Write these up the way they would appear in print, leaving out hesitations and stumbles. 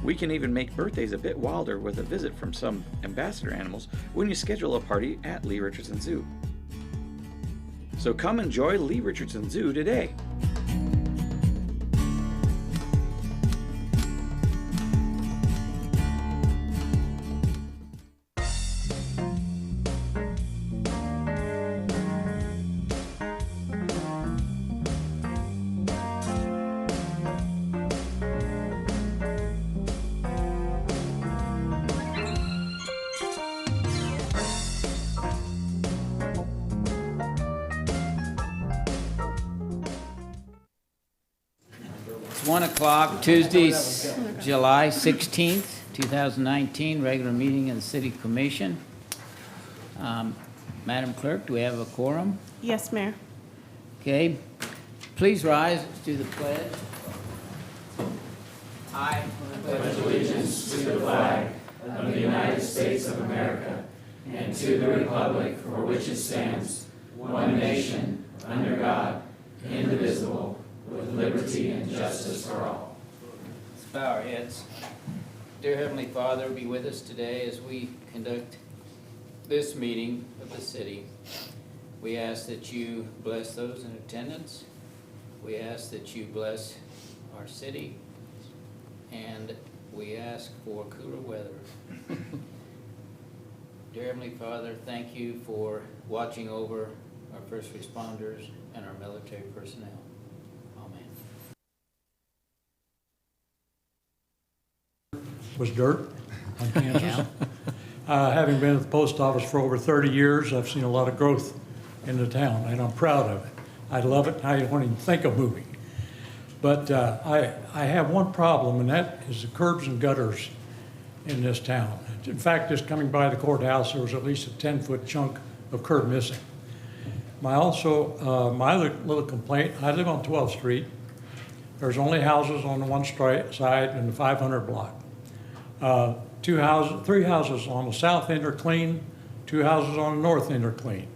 We can even make birthdays a bit wilder with a visit from some ambassador animals when you schedule a party at Lee Richardson Zoo. So come enjoy Lee Richardson Zoo today. It's 1 o'clock, Tuesday, July 16th, 2019, regular meeting of the City Commission. Madam Clerk, do we have a quorum? Yes, Mayor. Okay. Please rise, let's do the pledge. I pledge allegiance to the flag of the United States of America and to the republic for which it stands, one nation, under God, indivisible, with liberty and justice for all. Let's bow our heads. Dear Heavenly Father, be with us today as we conduct this meeting of the city. We ask that you bless those in attendance. We ask that you bless our city. And we ask for cooler weather. Dear Heavenly Father, thank you for watching over our first responders and our military personnel. Was dirt on Kansas. Having been at the post office for over 30 years, I've seen a lot of growth in the town, and I'm proud of it. I love it. I don't even think of moving. But I have one problem, and that is the curbs and gutters in this town. In fact, just coming by the courthouse, there was at least a 10-foot chunk of curb missing. My little complaint, I live on 12th Street. There's only houses on the one side in the 500 block. 3 houses on the south end are clean, 2 houses on the north end are clean.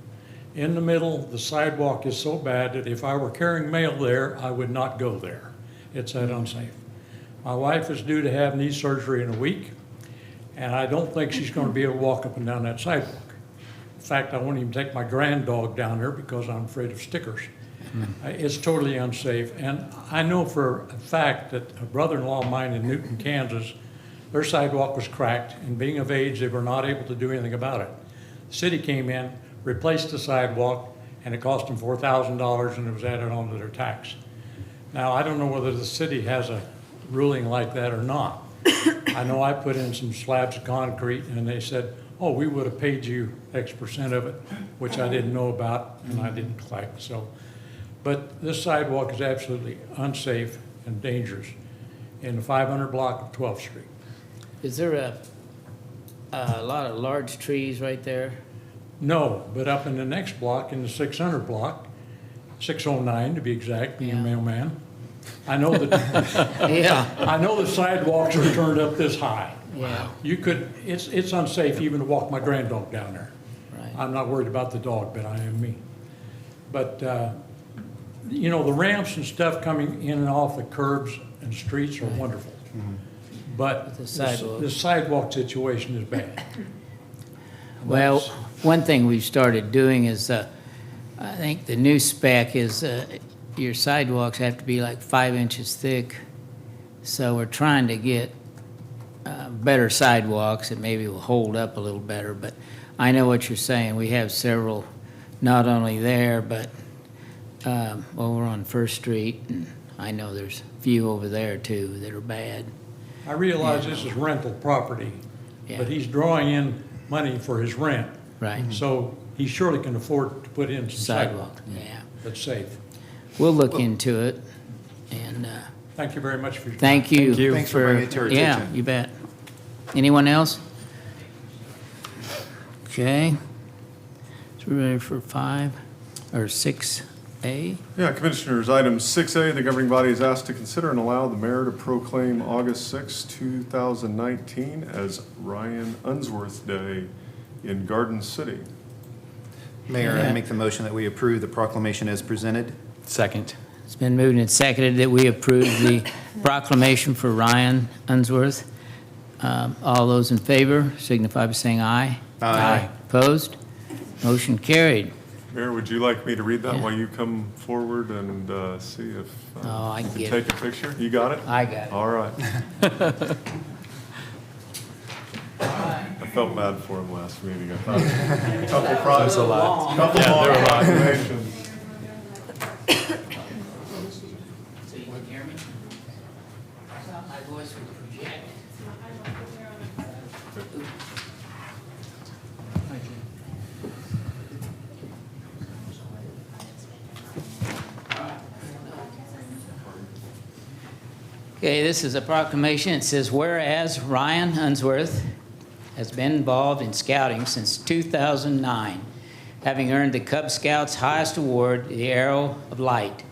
In the middle, the sidewalk is so bad that if I were carrying mail there, I would not go there. It's that unsafe. My wife is due to have knee surgery in a week, and I don't think she's going to be able to walk up and down that sidewalk. In fact, I won't even take my grand dog down there because I'm afraid of stickers. It's totally unsafe, and I know for a fact that a brother-in-law of mine in Newton, Kansas, their sidewalk was cracked, and being of age, they were not able to do anything about it. The city came in, replaced the sidewalk, and it cost them $4,000, and it was added onto their tax. Now, I don't know whether the city has a ruling like that or not. I know I put in some slabs of concrete, and they said, oh, we would have paid you X percent of it, which I didn't know about, and I didn't collect. So, but this sidewalk is absolutely unsafe and dangerous in the 500 block of 12th Street. Is there a lot of large trees right there? No, but up in the next block, in the 600 block, 609 to be exact, being a mailman, I know that Yeah. I know the sidewalks are turned up this high. Yeah. You could, it's unsafe even to walk my grand dog down there. Right. I'm not worried about the dog, but I am me. But, you know, the ramps and stuff coming in and off the curbs and streets are wonderful. But The sidewalk. the sidewalk situation is bad. Well, one thing we've started doing is, I think the new spec is your sidewalks have to be like 5 inches thick. So we're trying to get better sidewalks that maybe will hold up a little better. But I know what you're saying. We have several, not only there, but over on First Street. And I know there's a few over there too that are bad. I realize this is rental property, Yeah. but he's drawing in money for his rent. Right. So he surely can afford to put in some Sidewalk, sidewalk yeah. that's safe. We'll look into it. And Thank you very much for your time. thank you. Thanks for bringing it to our Yeah, attention. you bet. Anyone else? Okay. So we're ready for 5 or 6A? Yeah, Commissioners, item 6A, the governing body is asked to consider and allow the mayor to proclaim August 6, 2019 as Ryan Unsworth Day in Garden City. Mayor, I make the motion that we approve the proclamation as presented. Second. It's been moved and seconded that we approve the proclamation for Ryan Unsworth. All those in favor signify by saying aye. Aye. Opposed? Motion carried. Mayor, would you like me to read that Yeah. while you come forward and see if Oh, I you get can it. take a picture? You got it? I got it. All right. I felt bad for him last meeting. I thought a couple prizes, couple more proclamations. So you can hear me? My voice will project. Okay, this is a proclamation. It says, whereas Ryan Unsworth has been involved in scouting since 2009, having earned the Cub Scouts' highest award, the Arrow of Light.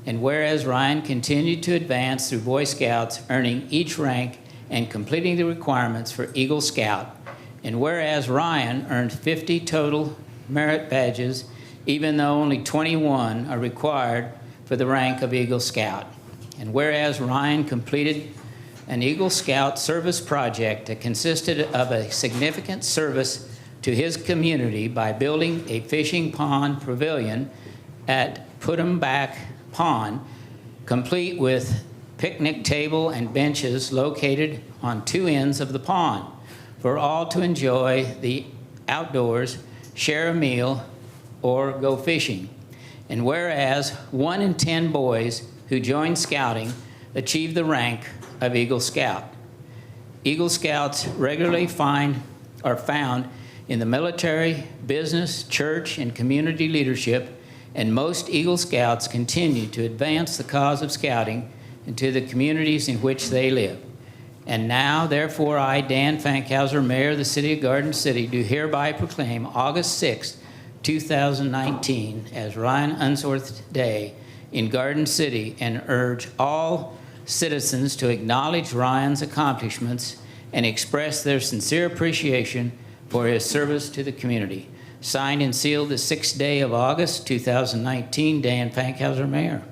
And whereas Ryan continued to advance through Boy Scouts, earning each rank and completing the requirements for Eagle Scout. And whereas Ryan earned 50 total merit badges, even though only 21 are required for the rank of Eagle Scout. And whereas Ryan completed an Eagle Scout service project that consisted of a significant service to his community by building a fishing pond pavilion at Put-em-Back Pond, complete with picnic table and benches located on two ends of the pond for all to enjoy the outdoors, share a meal, or go fishing. And whereas 1 in 10 boys who join scouting achieve the rank of Eagle Scout. Eagle Scouts regularly are found in the military, business, church, and community leadership, and most Eagle Scouts continue to advance the cause of scouting into the communities in which they live. And now, therefore, I, Dan Fankhauser, Mayor of the City of Garden City, do hereby proclaim August 6, 2019 as Ryan Unsworth Day in Garden City, and urge all citizens to acknowledge Ryan's accomplishments and express their sincere appreciation for his service to the community. Signed and sealed the 6th day of August, 2019, Dan Fankhauser, Mayor.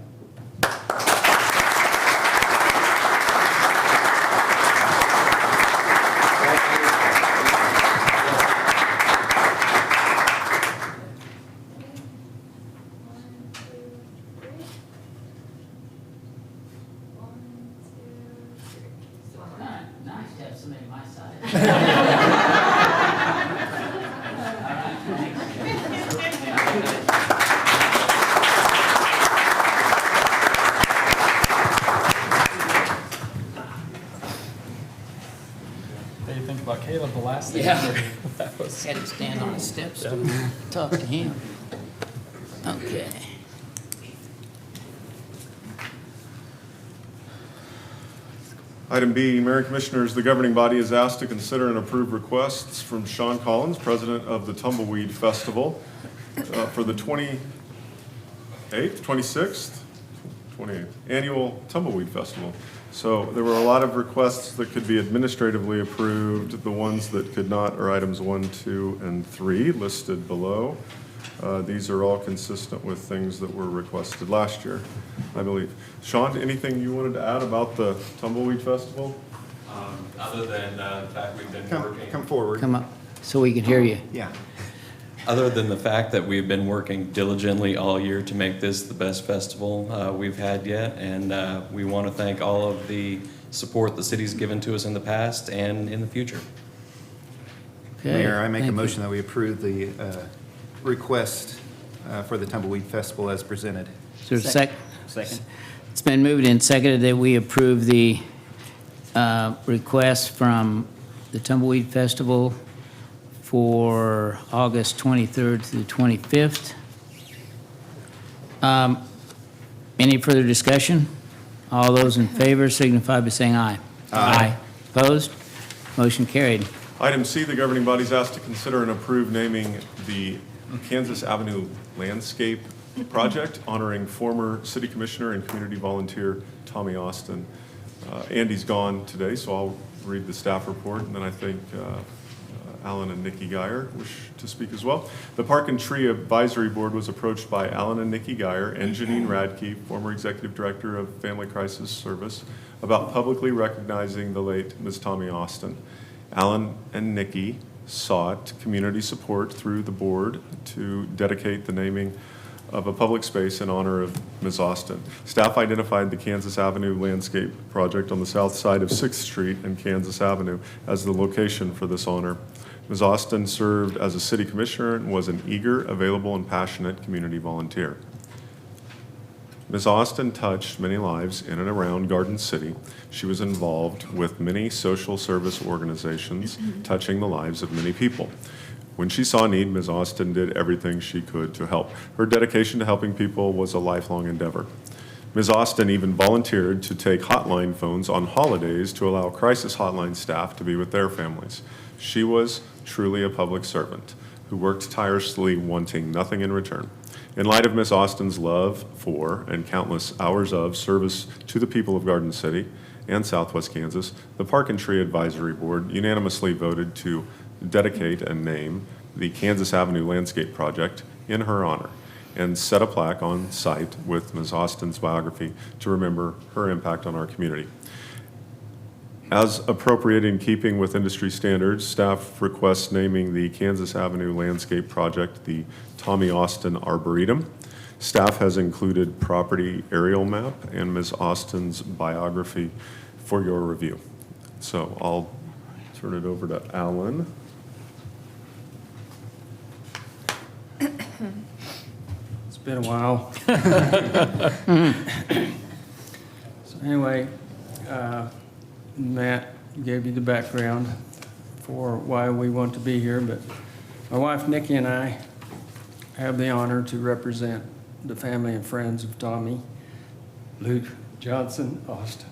Nice to have somebody my side. What do you think about Caleb, the last thing? Yeah. That was, Had to stand on the steps to talk to him. Okay. Item B, Mayor and Commissioners, the governing body is asked to consider and approve requests from Sean Collins, President of the Tumbleweed Festival, for the 28th Annual Tumbleweed Festival. So there were a lot of requests that could be administratively approved. The ones that could not are items 1, 2, and 3 listed below. These are all consistent with things that were requested last year, I believe. Sean, anything you wanted to add about the Tumbleweed Festival? Other than the fact we've been working. come forward. Come up so we can hear you. Yeah. Other than the fact that we've been working diligently all year to make this the best festival we've had yet, and we want to thank all of the support the city's given to us in the past and in the future. Okay, Mayor, I make a thank you. motion that we approve the request for the Tumbleweed Festival as presented. Is there a sec? Second. It's been moved and seconded that we approve the request from the Tumbleweed Festival for August 23rd through the 25th. Any further discussion? All those in favor signify by saying aye. Aye. Opposed? Motion carried. Item C, the governing body is asked to consider and approve naming the Kansas Avenue Landscape Project honoring former city commissioner and community volunteer Tommy Austin. Andy's gone today, so I'll read the staff report, and then I think Alan and Nikki Geyer wish to speak as well. The Park and Tree Advisory Board was approached by Alan and Nikki Geyer and Janine Radke, former Executive Director of Family Crisis Service, about publicly recognizing the late Ms. Tommy Austin. Alan and Nikki sought community support through the board to dedicate the naming of a public space in honor of Ms. Austin. Staff identified the Kansas Avenue landscape project on the south side of 6th Street and Kansas Avenue as the location for this honor. Ms. Austin served as a city commissioner and was an eager, available, and passionate community volunteer. Ms. Austin touched many lives in and around Garden City. She was involved with many social service organizations, touching the lives of many people. When she saw need, Ms. Austin did everything she could to help. Her dedication to helping people was a lifelong endeavor. Ms. Austin even volunteered to take hotline phones on holidays to allow crisis hotline staff to be with their families. She was truly a public servant who worked tirelessly, wanting nothing in return. In light of Ms. Austin's love for and countless hours of service to the people of Garden City and Southwest Kansas, the Park and Tree Advisory Board unanimously voted to dedicate and name the Kansas Avenue Landscape Project in her honor and set a plaque on site with Ms. Austin's biography to remember her impact on our community. As appropriate in keeping with industry standards, staff requests naming the Kansas Avenue Landscape Project the Tommy Austin Arboretum. Staff has included property aerial map and Ms. Austin's biography for your review. So I'll turn it over to Alan. It's been a while. So anyway, Matt gave you the background for why we want to be here, but my wife Nikki and I have the honor to represent the family and friends of Tommy Luke Johnson Austin.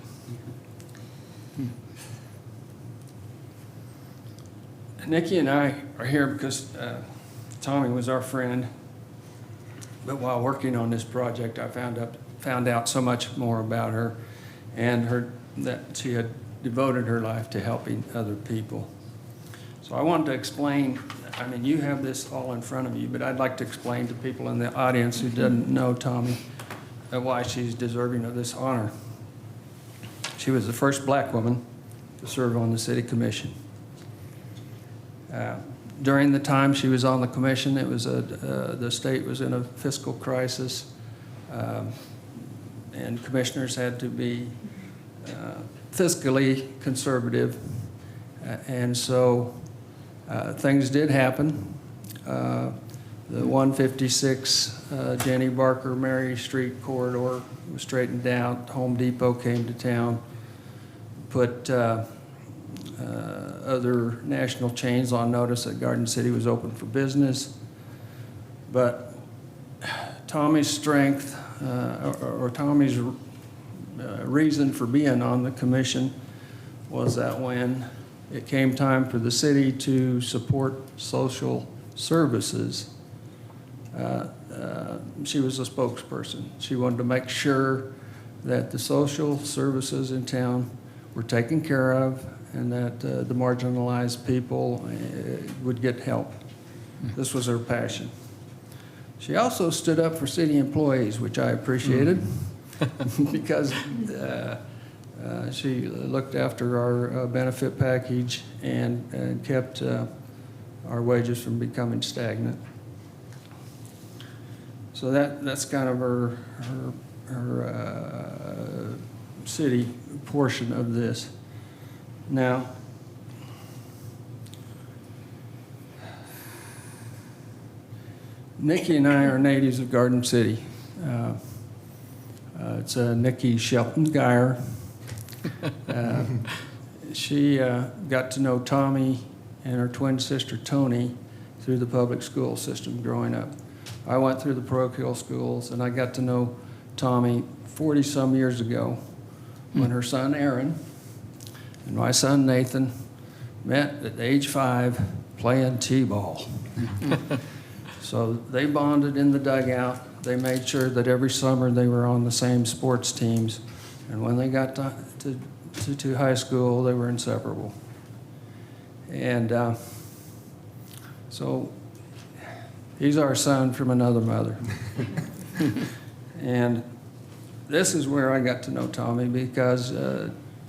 Nikki and I are here because Tommy was our friend, but while working on this project, I found out so much more about her and that she had devoted her life to helping other people. So I wanted to explain, I mean, you have this all in front of you, but I'd like to explain to people in the audience who didn't know Tommy why she's deserving of this honor. She was the first black woman to serve on the city commission. During the time she was on the commission, it was the state was in a fiscal crisis, and commissioners had to be fiscally conservative, and so things did happen. The 156 Jenny Barker Mary Street corridor was straightened out. Home Depot came to town, put other national chains on notice that Garden City was open for business. But Tommy's strength, or Tommy's reason for being on the commission was that when it came time for the city to support social services, she was a spokesperson. She wanted to make sure that the social services in town were taken care of and that the marginalized people would get help. This was her passion. She also stood up for city employees, which I appreciated because she looked after our benefit package and kept our wages from becoming stagnant. So that's kind of her city portion of this. Now, Nikki and I are natives of Garden City. It's Nikki Shelton Geyer. She got to know Tommy and her twin sister Tony through the public school system growing up. I went through the parochial schools, and I got to know Tommy 40-some years ago when her son Aaron and my son Nathan met at age 5 playing t-ball. So they bonded in the dugout. They made sure that every summer they were on the same sports teams. And when they got to high school, they were inseparable. And So he's our son from another mother. And this is where I got to know Tommy because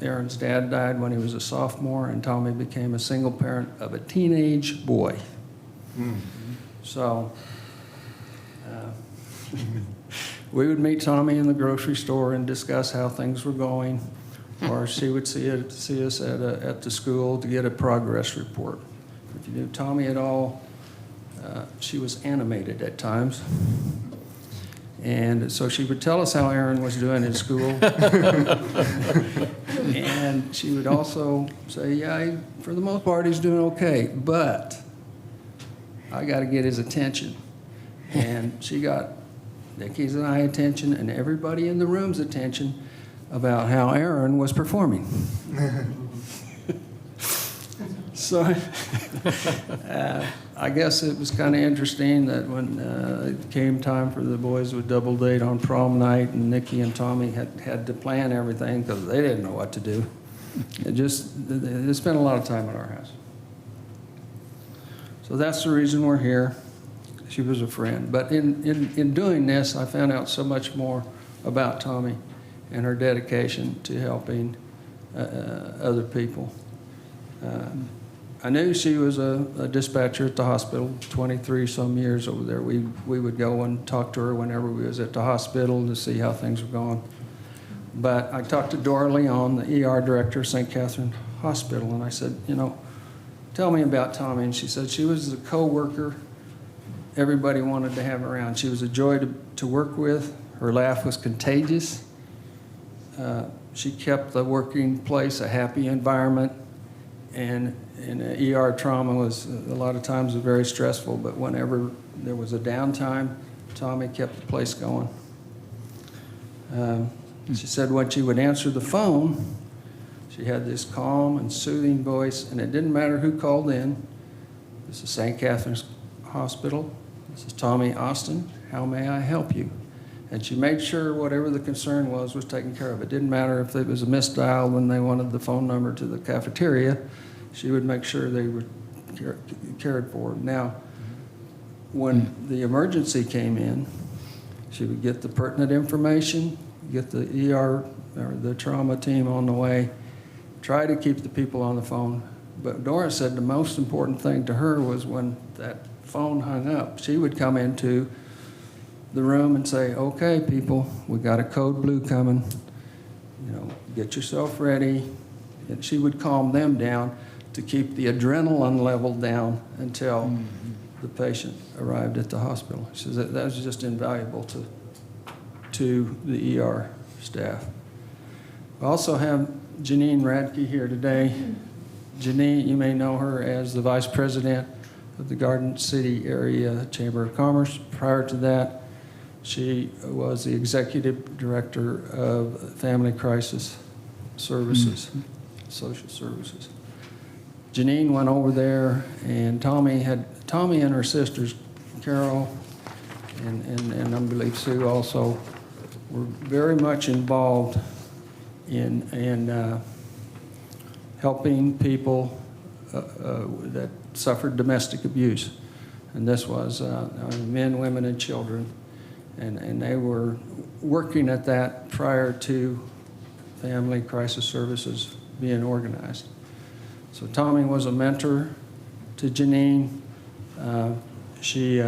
Aaron's dad died when he was a sophomore, and Tommy became a single parent of a teenage boy. So we would meet Tommy in the grocery store and discuss how things were going, or she would see us at the school to get a progress report. If you knew Tommy at all, she was animated at times. And so she would tell us how Aaron was doing in school. And she would also say, yeah, for the most part, he's doing okay, but I got to get his attention. And she got Nikki's and I attention and everybody in the room's attention about how Aaron was performing. So I guess it was kind of interesting that when it came time for the boys with double date on prom night, and Nikki and Tommy had to plan everything because they didn't know what to do. They spent a lot of time at our house. So that's the reason we're here. She was a friend. But in doing this, I found out so much more about Tommy and her dedication to helping other people. I knew she was a dispatcher at the hospital, 23 some years over there. We would go and talk to her whenever we was at the hospital to see how things were going. But I talked to Dora Leon, the ER director of St. Catherine Hospital, and I said, you know, tell me about Tommy. And she said she was a co-worker everybody wanted to have around. She was a joy to work with. Her laugh was contagious. She kept the working place a happy environment. And ER trauma was a lot of times very stressful, but whenever there was a downtime, Tommy kept the place going. She said when she would answer the phone, she had this calm and soothing voice, and it didn't matter who called in. This is St. Catherine's Hospital. This is Tommy Austin. How may I help you? And she made sure whatever the concern was taken care of. It didn't matter if it was a misdial when they wanted the phone number to the cafeteria. She would make sure they were cared for. Now, when the emergency came in, she would get the pertinent information, get the ER or the trauma team on the way, try to keep the people on the phone. But Dora said the most important thing to her was when that phone hung up, she would come into the room and say, okay, people, we got a code blue coming. You know, get yourself ready. And she would calm them down to keep the adrenaline level down until the patient arrived at the hospital. She said that was just invaluable to the ER staff. We also have Janine Radke here today. Janine, you may know her as the Vice President of the Garden City Area Chamber of Commerce. Prior to that, she was the Executive Director of Family Crisis Services, Social Services. Janine went over there, and Tommy and her sisters, Carol and I believe Sue also, were very much involved in helping people that suffered domestic abuse. And this was men, women, and children. And they were working at that prior to Family Crisis Services being organized. So Tommy was a mentor to Janine. She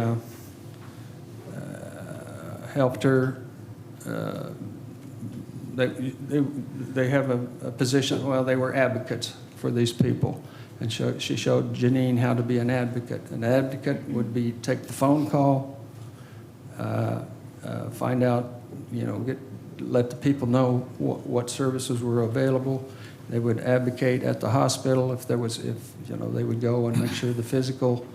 helped her. They have a position, well, they were advocates for these people. And she showed Janine how to be an advocate. An advocate would be take the phone call, find out, you know, let the people know what services were available. They would advocate at the hospital if you know, they would go and make sure the physical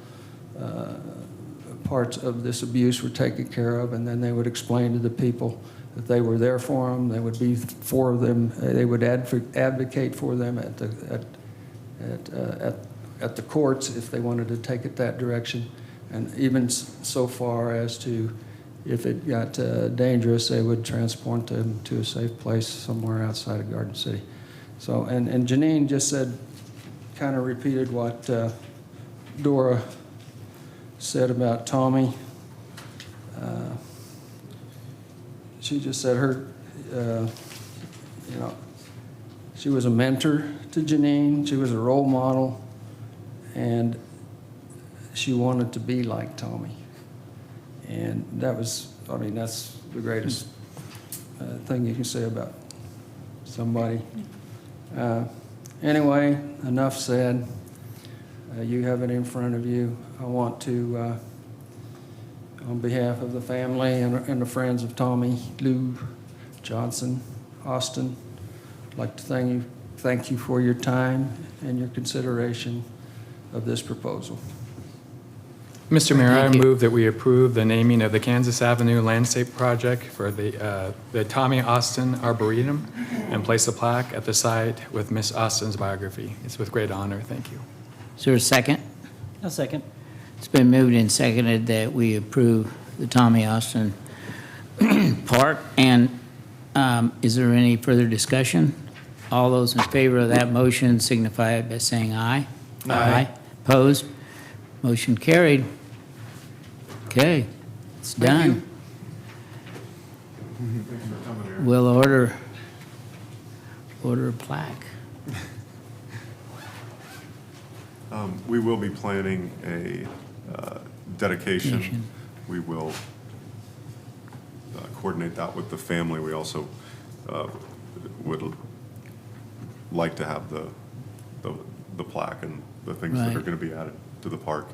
parts of this abuse were taken care of, and then they would explain to the people that they were there for them. They would be for them. They would advocate for them at the courts if they wanted to take it that direction, and even so far as to, if it got dangerous, they would transport them to a safe place somewhere outside of Garden City. So, and Janine just said, kind of repeated what Dora said about Tommy. She just said she was a mentor to Janine, she was a role model, and she wanted to be like Tommy. And that's the greatest thing you can say about somebody. Anyway, enough said. You have it in front of you. I want to, on behalf of the family and the friends of Tommy, Lou, Johnson, Austin, I'd like to thank you for your time and your consideration of this proposal. Mr. Mayor, I Thank you. move that we approve the naming of the Kansas Avenue Landscape Project for the Tommy Austin Arboretum and place a plaque at the site with Miss Austin's biography. It's with great honor. Thank you. Is there a second? A second. It's been moved and seconded that we approve the Tommy Austin Park. And is there any further discussion? All those in favor of that motion signify by saying aye. Aye. Opposed? Motion carried. Okay, it's done. We'll order a plaque. We will be planning a dedication. Dedication. We will coordinate that with the family. We also would like to have the plaque and the things that are Right. going to be added to the park.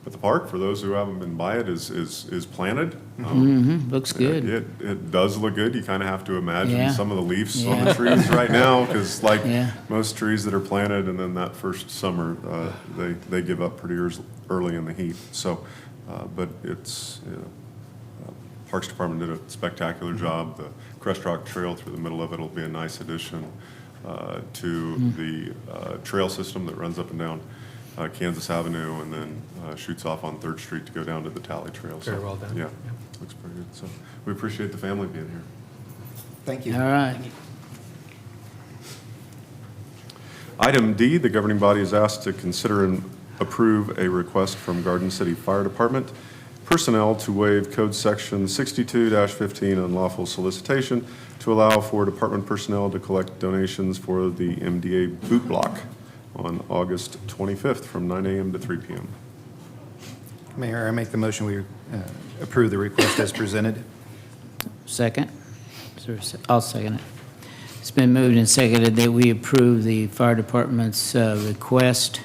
But the park, for those who haven't been by it, is planted. Looks good. It does look good. You kind of have to imagine Yeah. some of the leaves on Yeah. the trees right now, because like Yeah. most trees that are planted, and then that first summer, they give up pretty early in the heat. So, but it's, Parks Department did a spectacular job. The Crest Rock Trail through the middle of it will be a nice addition to the trail system that runs up and down Kansas Avenue and then shoots off on 3rd Street to go down to the Tally Trail. So, Very well done. Yeah, looks pretty good. So we appreciate the family being here. Thank you. All right. Item D, the governing body is asked to consider and approve a request from Garden City Fire Department personnel to waive Code Section 62-15 unlawful solicitation to allow for department personnel to collect donations for the MDA boot block on August 25th from 9 a.m. to 3 p.m. Mayor, I make the motion we approve the request as presented. Second? I'll second it. It's been moved and seconded that we approve the fire department's request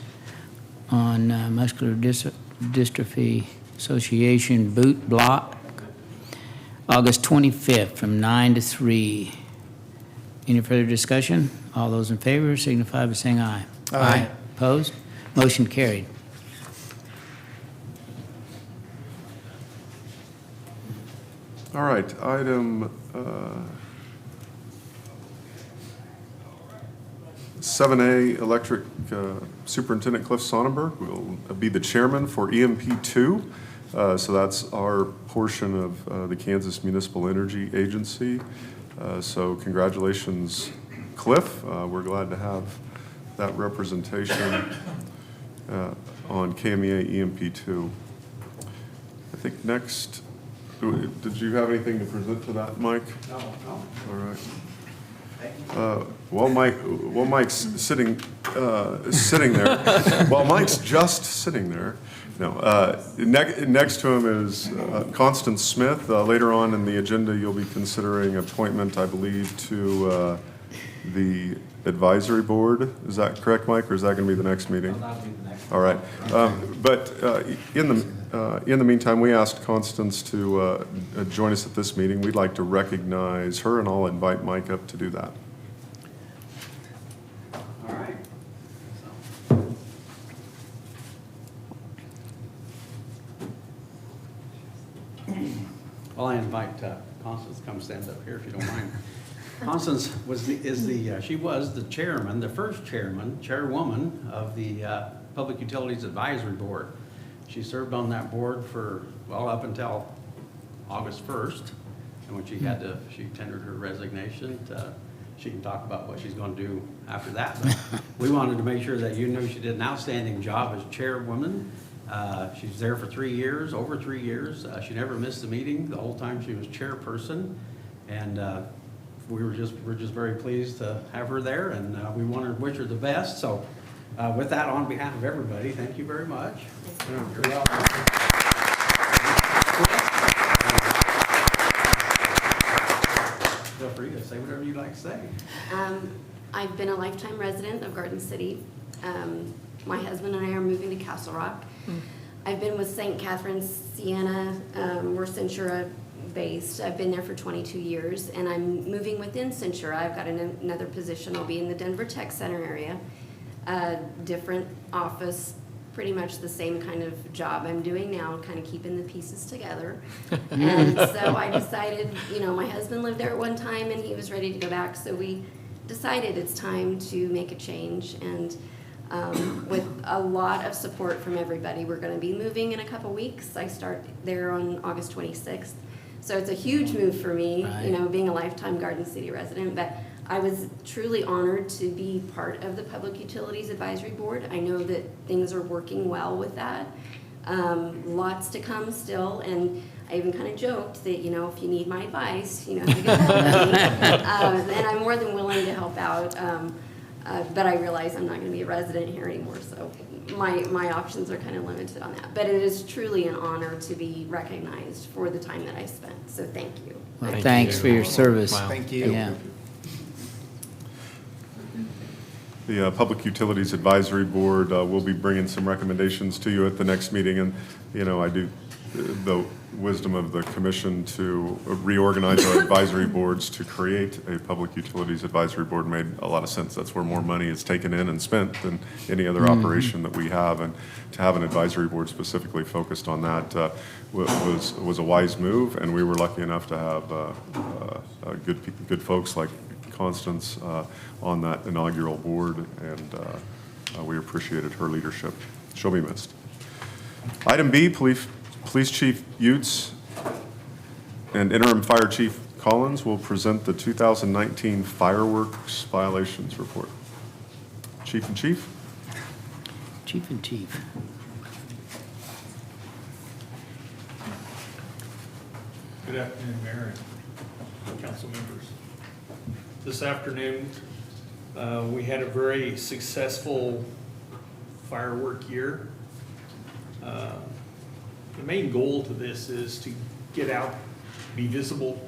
on Muscular Dystrophy Association boot block, August 25th from 9 to 3. Any further discussion? All those in favor signify by saying aye. Aye. Opposed? Motion carried. All right, item 7A, Electric Superintendent Cliff Sonnenberg will be the chairman for EMP2. So that's our portion of the Kansas Municipal Energy Agency. So congratulations, Cliff. We're glad to have that representation on KMEA EMP2. I think next, did you have anything to present to that, Mike? No. All right. While Mike's sitting there, while Mike's just sitting there, no. Next to him is Constance Smith. Later on in the agenda, you'll be considering appointment, I believe, to the advisory board. Is that correct, Mike, or is that going to be the next meeting? That'll be the next. All right. But in the meantime, we asked Constance to join us at this meeting. We'd like to recognize her, and I'll invite Mike up to do that. All right. Well, I invite Constance to come stand up here if you don't mind. Constance she was the chairman, the first chairwoman of the Public Utilities Advisory Board. She served on that board for, well, up until August 1st. And when she tendered her resignation, she can talk about what she's going to do after that. But we wanted to make sure that you knew she did an outstanding job as chairwoman, She's there for 3 years, over 3 years. She never missed a meeting the whole time she was chairperson. And we're just very pleased to have her there, and we want to wish her the best. So with that, on behalf of everybody, thank you very much. You're welcome. Feel free to say whatever you'd like to say. I've been a lifetime resident of Garden City. My husband and I are moving to Castle Rock. I've been with St. Catherine's Siena. We're Centura based. I've been there for 22 years, and I'm moving within Centura. I've got another position. I'll be in the Denver Tech Center area. Different office, pretty much the same kind of job I'm doing now, kind of keeping the pieces together. And so I decided, you know, my husband lived there at one time and he was ready to go back, so we decided it's time to make a change. And with a lot of support from everybody, we're going to be moving in a couple weeks. I start there on August 26th. So it's a huge move for me, you know, being a lifetime Garden City resident, but I was truly honored to be part of the Public Utilities Advisory Board. I know that things are working well with that. Lots to come still, and I even kind of joked that, you know, if you need my advice, you know, you can help me. And I'm more than willing to help out, but I realize I'm not going to be a resident here anymore, so my options are kind of limited on that. But it is truly an honor to be recognized for the time that I spent, so thank you. Well, thanks for your service. Wow. Thank you. Yeah. The Public Utilities Advisory Board will be bringing some recommendations to you at the next meeting, and, you know, I do, the wisdom of the commission to reorganize our advisory boards to create a Public Utilities Advisory Board made a lot of sense. That's where more money is taken in and spent than any other operation that we have, and to have an advisory board specifically focused on that was a wise move, and we were lucky enough to have good folks like Constance on that inaugural board, and we appreciated her leadership. She'll be missed. Item B, Police Chief Utes and Interim Fire Chief Collins will present the 2019 fireworks violations report. Chief and Chief. Chief and Chief. Good afternoon, Mayor and council members. This afternoon, we had a very successful firework year. The main goal to this is to get out, be visible,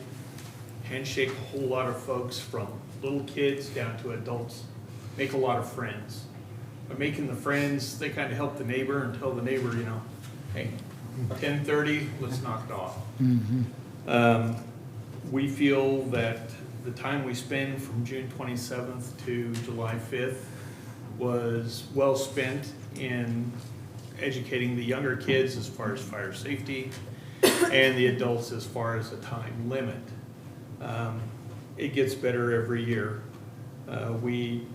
handshake a whole lot of folks from little kids down to adults, make a lot of friends. By making the friends, they kind of help the neighbor and tell the neighbor, you know, hey, 10:30, let's knock it off. We feel that the time we spend from June 27th to July 5th was well spent in educating the younger kids as far as fire safety and the adults as far as the time limit. It gets better every year. We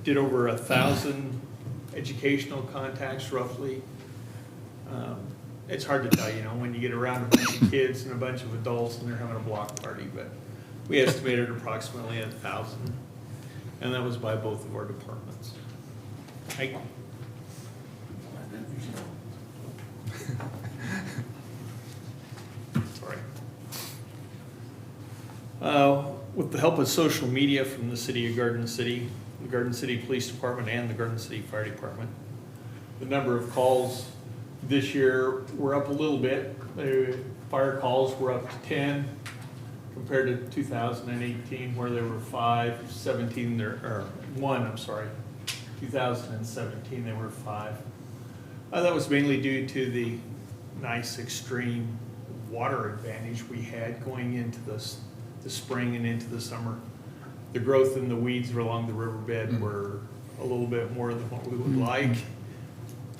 did over 1,000 educational contacts roughly. It's hard to tell, you know, when you get around a bunch of kids and a bunch of adults and they're having a block party, but we estimated approximately 1,000, and that was by both of our departments. Sorry. With the help of social media from the City of Garden City, the Garden City Police Department, and the Garden City Fire Department, the number of calls this year were up a little bit. The fire calls were up to 10 compared to 2018 where there were 5, 17 there, or 1, I'm sorry. 2017 there were 5. That was mainly due to the nice extreme water advantage we had going into the spring and into the summer. The growth in the weeds along the riverbed were a little bit more than what we would like.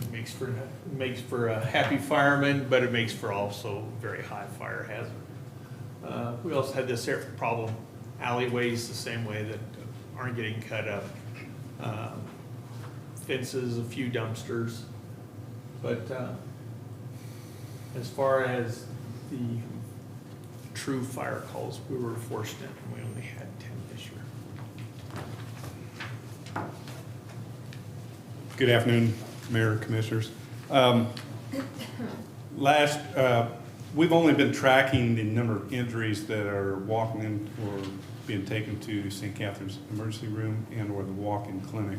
It makes for a happy fireman, but it makes for also very high fire hazard. We also had this problem, alleyways the same way that aren't getting cut up. Fences, a few dumpsters. But as far as the true fire calls, we were fortunate and we only had 10 this year. Good afternoon, Mayor, Commissioners. We've only been tracking the number of injuries that are walking in or being taken to St. Catherine's Emergency Room and or the walk-in clinic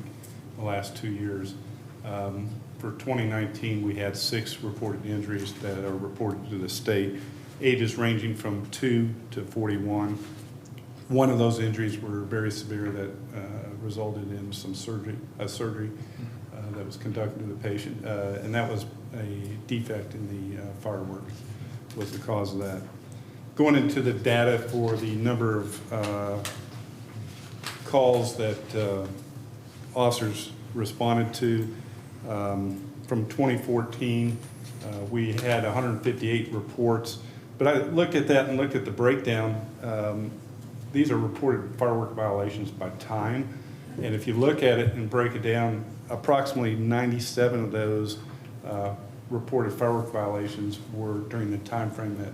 the last 2 years. For 2019, we had 6 reported injuries that are reported to the state, ages ranging from 2 to 41. One of those injuries were very severe that resulted in some surgery that was conducted to the patient, and that was a defect in the fireworks was the cause of that. Going into the data for the number of calls that officers responded to, from 2014, we had 158 reports, but I looked at that and looked at the breakdown. These are reported firework violations by time, and if you look at it and break it down, approximately 97 of those reported firework violations were during the time frame that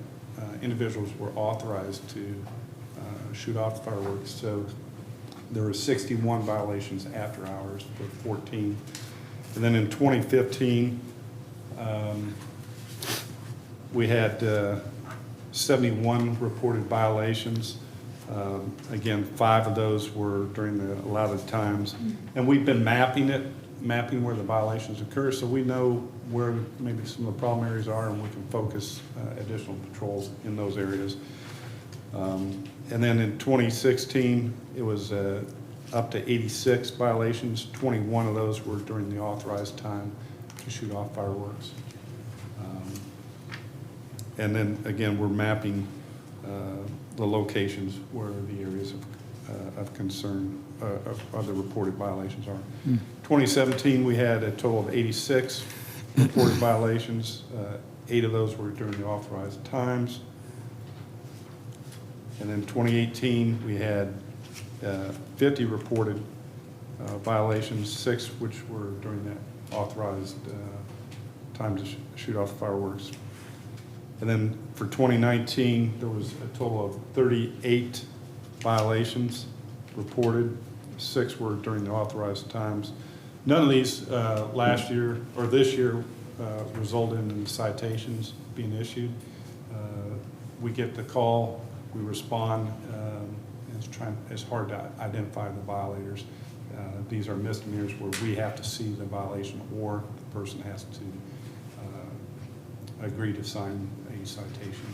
individuals were authorized to shoot off the fireworks. So there were 61 violations after hours for 14. And then in 2015, we had 71 reported violations. Again, 5 of those were during the allotted times. And we've been mapping where the violations occur, so we know where maybe some of the problem areas are, and we can focus additional patrols in those areas. And then in 2016, it was up to 86 violations. 21 of those were during the authorized time to shoot off fireworks. And then again, we're mapping the locations where the areas of concern of the reported violations are. 2017, we had a total of 86 reported violations. 8 of those were during the authorized times. And then 2018, we had 50 reported violations, 6 which were during that authorized time to shoot off fireworks. And then for 2019, there was a total of 38 violations reported. 6 were during the authorized times. None of these last year or this year resulted in citations being issued. We get the call, we respond. It's hard to identify the violators. These are misdemeanors where we have to see the violation or the person has to agree to sign a citation,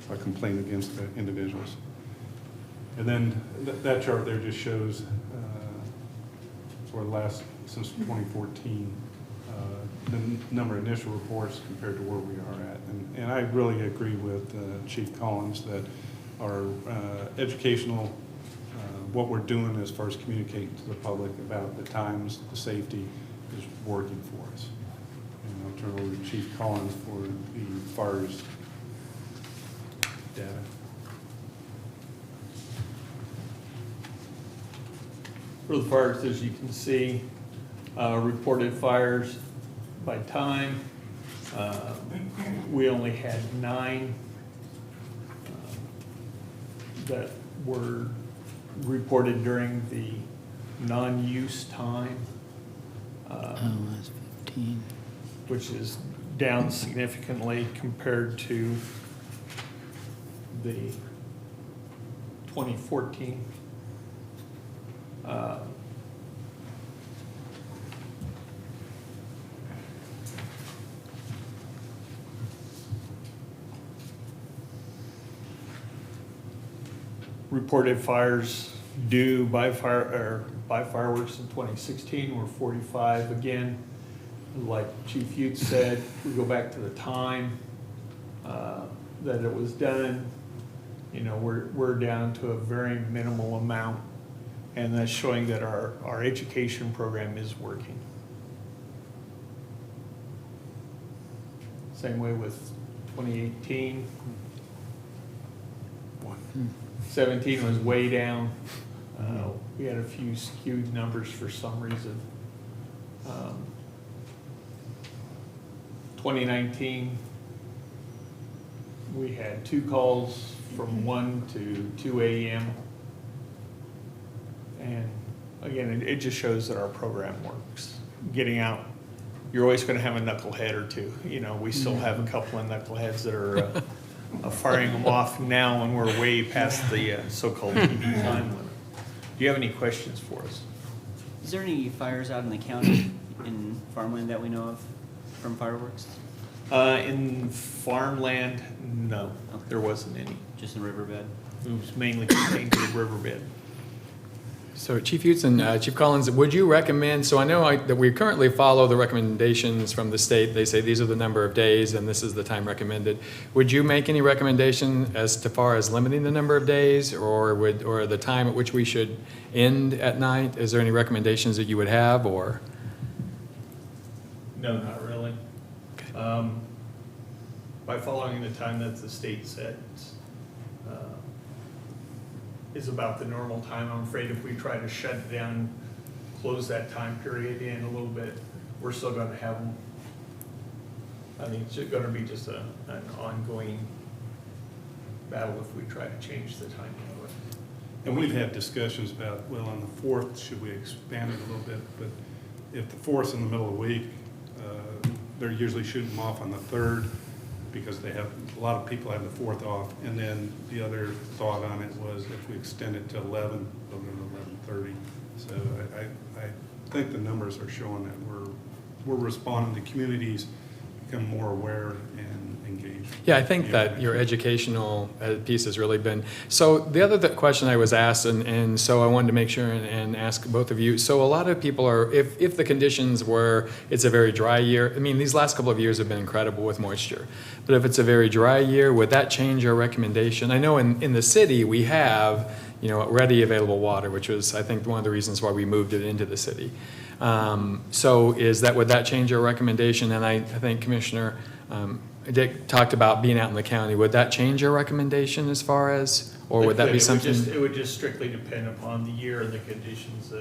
a complaint against the individuals. And then that chart there just shows for the last, since 2014, the number of initial reports compared to where we are at. And I really agree with Chief Collins that our educational, what we're doing as far as communicating to the public about the times, the safety is working for us. And I'll turn over to Chief Collins for the FARS data. For the fires, as you can see, reported fires by time, we only had 9 that were reported during the non-use time. That's 15. Which is down significantly compared to the 2014. Reported fires due by fireworks in 2016 were 45. Again, like Chief Hughes said, we go back to the time that it was done. You know, we're down to a very minimal amount, and that's showing that our education program is working. Same way with 2018. 17 was way down. We had a few skewed numbers for some reason. 2019, we had 2 calls from 1 to 2 a.m. And again, it just shows that our program works. Getting out you're always gonna have a knucklehead or two. You know, we still have a couple of knuckleheads that are firing them off now when we're way past the so-called PD time limit. Do you have any questions for us? Is there any fires out in the county in farmland that we know of from fireworks? In farmland, no, there wasn't any. Just in riverbed? It was mainly contained to the riverbed. So Chief Houston, Chief Collins, would you recommend, so I know that we currently follow the recommendations from the state. They say these are the number of days and this is the time recommended. Would you make any recommendation as to far as limiting the number of days or the time at which we should end at night? Is there any recommendations that you would have or? No, not really. By following the time that the state sets, is about the normal time. I'm afraid if we try to shut it down, close that time period in a little bit, we're still gonna have them. I think it's gonna be just an ongoing battle if we try to change the timing of it. And we've had discussions about, well, on the 4th, should we expand it a little bit? But if the 4th's in the middle of the week, they're usually shooting them off on the 3rd because they have, a lot of people have the 4th off. And then the other thought on it was if we extend it to 11, they'll go to 11:30. So I think the numbers are showing that we're responding, the communities become more aware and engaged. Yeah, I think that your educational piece has really been, so the other question I was asked, and so I wanted to make sure and ask both of you, so a lot of people are, if the conditions were, it's a very dry year, I mean, these last couple of years have been incredible with moisture, but if it's a very dry year, would that change your recommendation? I know in the city, we have, you know, ready available water, which was, I think, one of the reasons why we moved it into the city. So would that change your recommendation? And I think Commissioner Dick talked about being out in the county. Would that change your recommendation as far as, or would that be something? It would just strictly depend upon the year and the conditions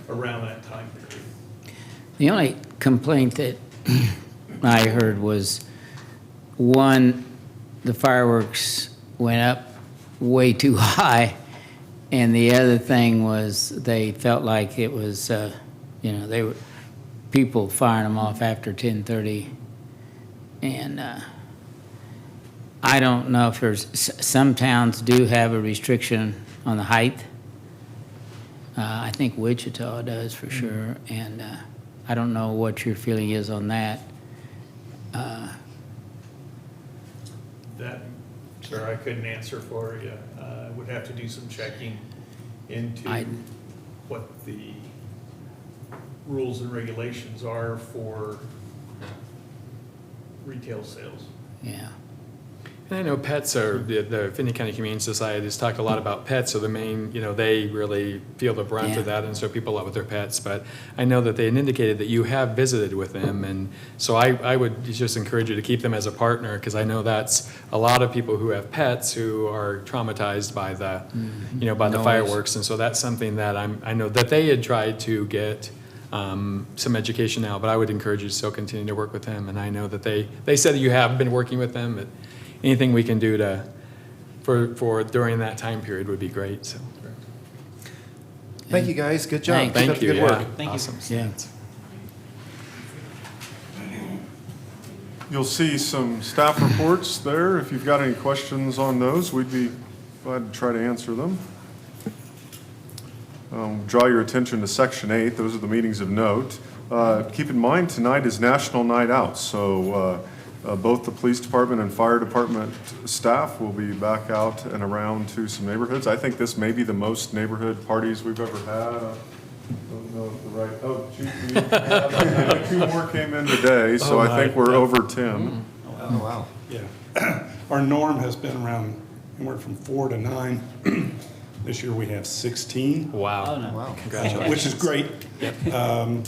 around that time period. The only complaint that I heard was, one, the fireworks went up way too high, and the other thing was they felt like it was, you know, they were people firing them off after 10:30, and I don't know if there's some towns do have a restriction on the height. I think Wichita does for sure, and I don't know what your feeling is on that. That, sir, I couldn't answer for you. I would have to do some checking into what the rules and regulations are for retail sales. Yeah. And I know pets are, the Finney County Humane Society has talked a lot about pets, so the main, you know, they really feel the brunt of that, and so people out with their pets. But I know that they had indicated that you have visited with them, and so I would just encourage you to keep them as a partner, because I know that's a lot of people who have pets who are traumatized by the, you know, by the fireworks, and so that's something that I know that they had tried to get some education now, but I would encourage you to still continue to work with them, and I know that they said that you have been working with them, but anything we can do for during that time period would be great. So, Thank you, guys. Good job. thank Keep you. up the good work. Thank you. Awesome. Yeah. You'll see some staff reports there. If you've got any questions on those, we'd be glad to try to answer them. Draw your attention to Section 8. Those are the meetings of note. Keep in mind, tonight is National Night Out, so both the police department and fire department staff will be back out and around to some neighborhoods. I think this may be the most neighborhood parties we've ever had. Don't know if the right, oh, Chief, 2 more came in today, so I think we're over 10. Oh, wow. Yeah. Our norm has been around anywhere from 4 to 9. This year we have 16. Wow. Oh, no. Wow. Congratulations. Which is great.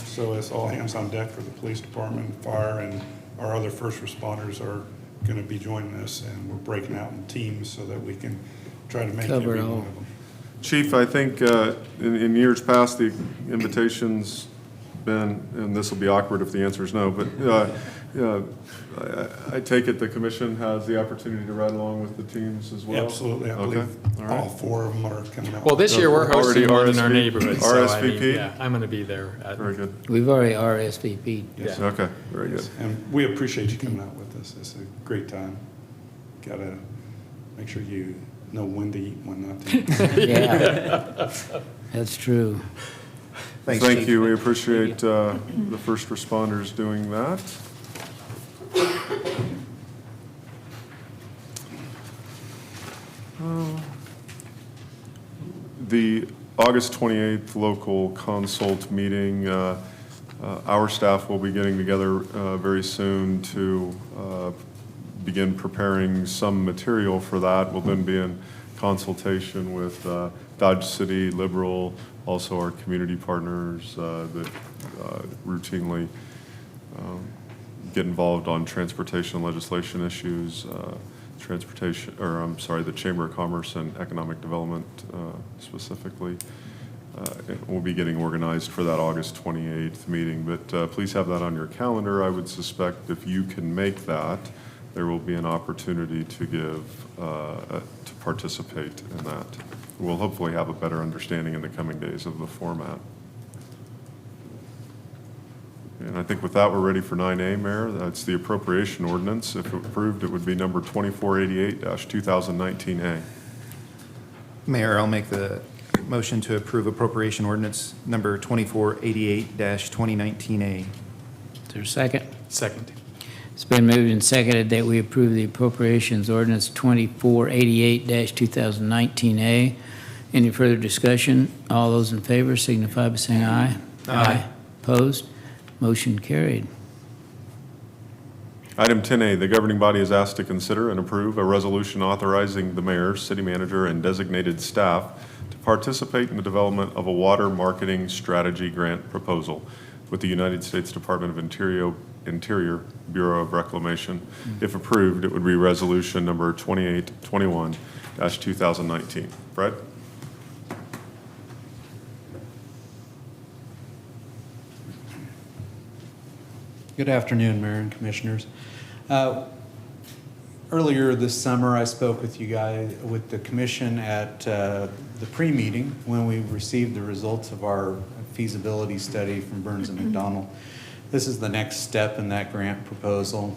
So it's all hands on deck for the police department, fire, and our other first responders are going to be joining us, and we're breaking out in teams so that we can try to make every one of them. Chief, I think in years past, the invitations Ben, and this will be awkward if the answer is no, but I take it the commission has the opportunity to ride along with the teams as well? Absolutely, I Okay, believe all right. all 4 of them are coming out. Well, this year we're hosting one in our RSVP? neighborhood, so I mean, RSVP? yeah, I'm going to be there. Very good. We've already RSVP'd. Yes. Okay, very good. And we appreciate you coming out with us. It's a great time. Got to make sure you know when to eat, when not to eat. Yeah, that's true. Thanks, Thank Chief. you. We appreciate the first responders doing that. The August 28th local consult meeting, our staff will be getting together very soon to begin preparing some material for that. We'll then be in consultation with Dodge City, Liberal, also our community partners that routinely get involved on transportation and legislation issues, the Chamber of Commerce and Economic Development specifically. We'll be getting organized for that August 28th meeting, but please have that on your calendar. I would suspect if you can make that, there will be an opportunity to participate in that. We'll hopefully have a better understanding in the coming days of the format. And I think with that, we're ready for 9A, Mayor. That's the appropriation ordinance. If approved, it would be number 2488-2019A. Mayor, I'll make the motion to approve appropriation ordinance number 2488-2019A. Is there a second? Second. It's been moved and seconded that we approve the appropriations ordinance 2488-2019A. Any further discussion? All those in favor signify by saying aye. Aye. Opposed? Motion carried. Item 10A, the governing body is asked to consider and approve a resolution authorizing the mayor, city manager, and designated staff to participate in the development of a water marketing strategy grant proposal with the United States Department of Interior Bureau of Reclamation. If approved, it would be resolution number 2821-2019. Fred? Good afternoon, Mayor and Commissioners. Earlier this summer, I spoke with you guys, with the commission at the pre-meeting when we received the results of our feasibility study from Burns and McDonnell. This is the next step in that grant proposal.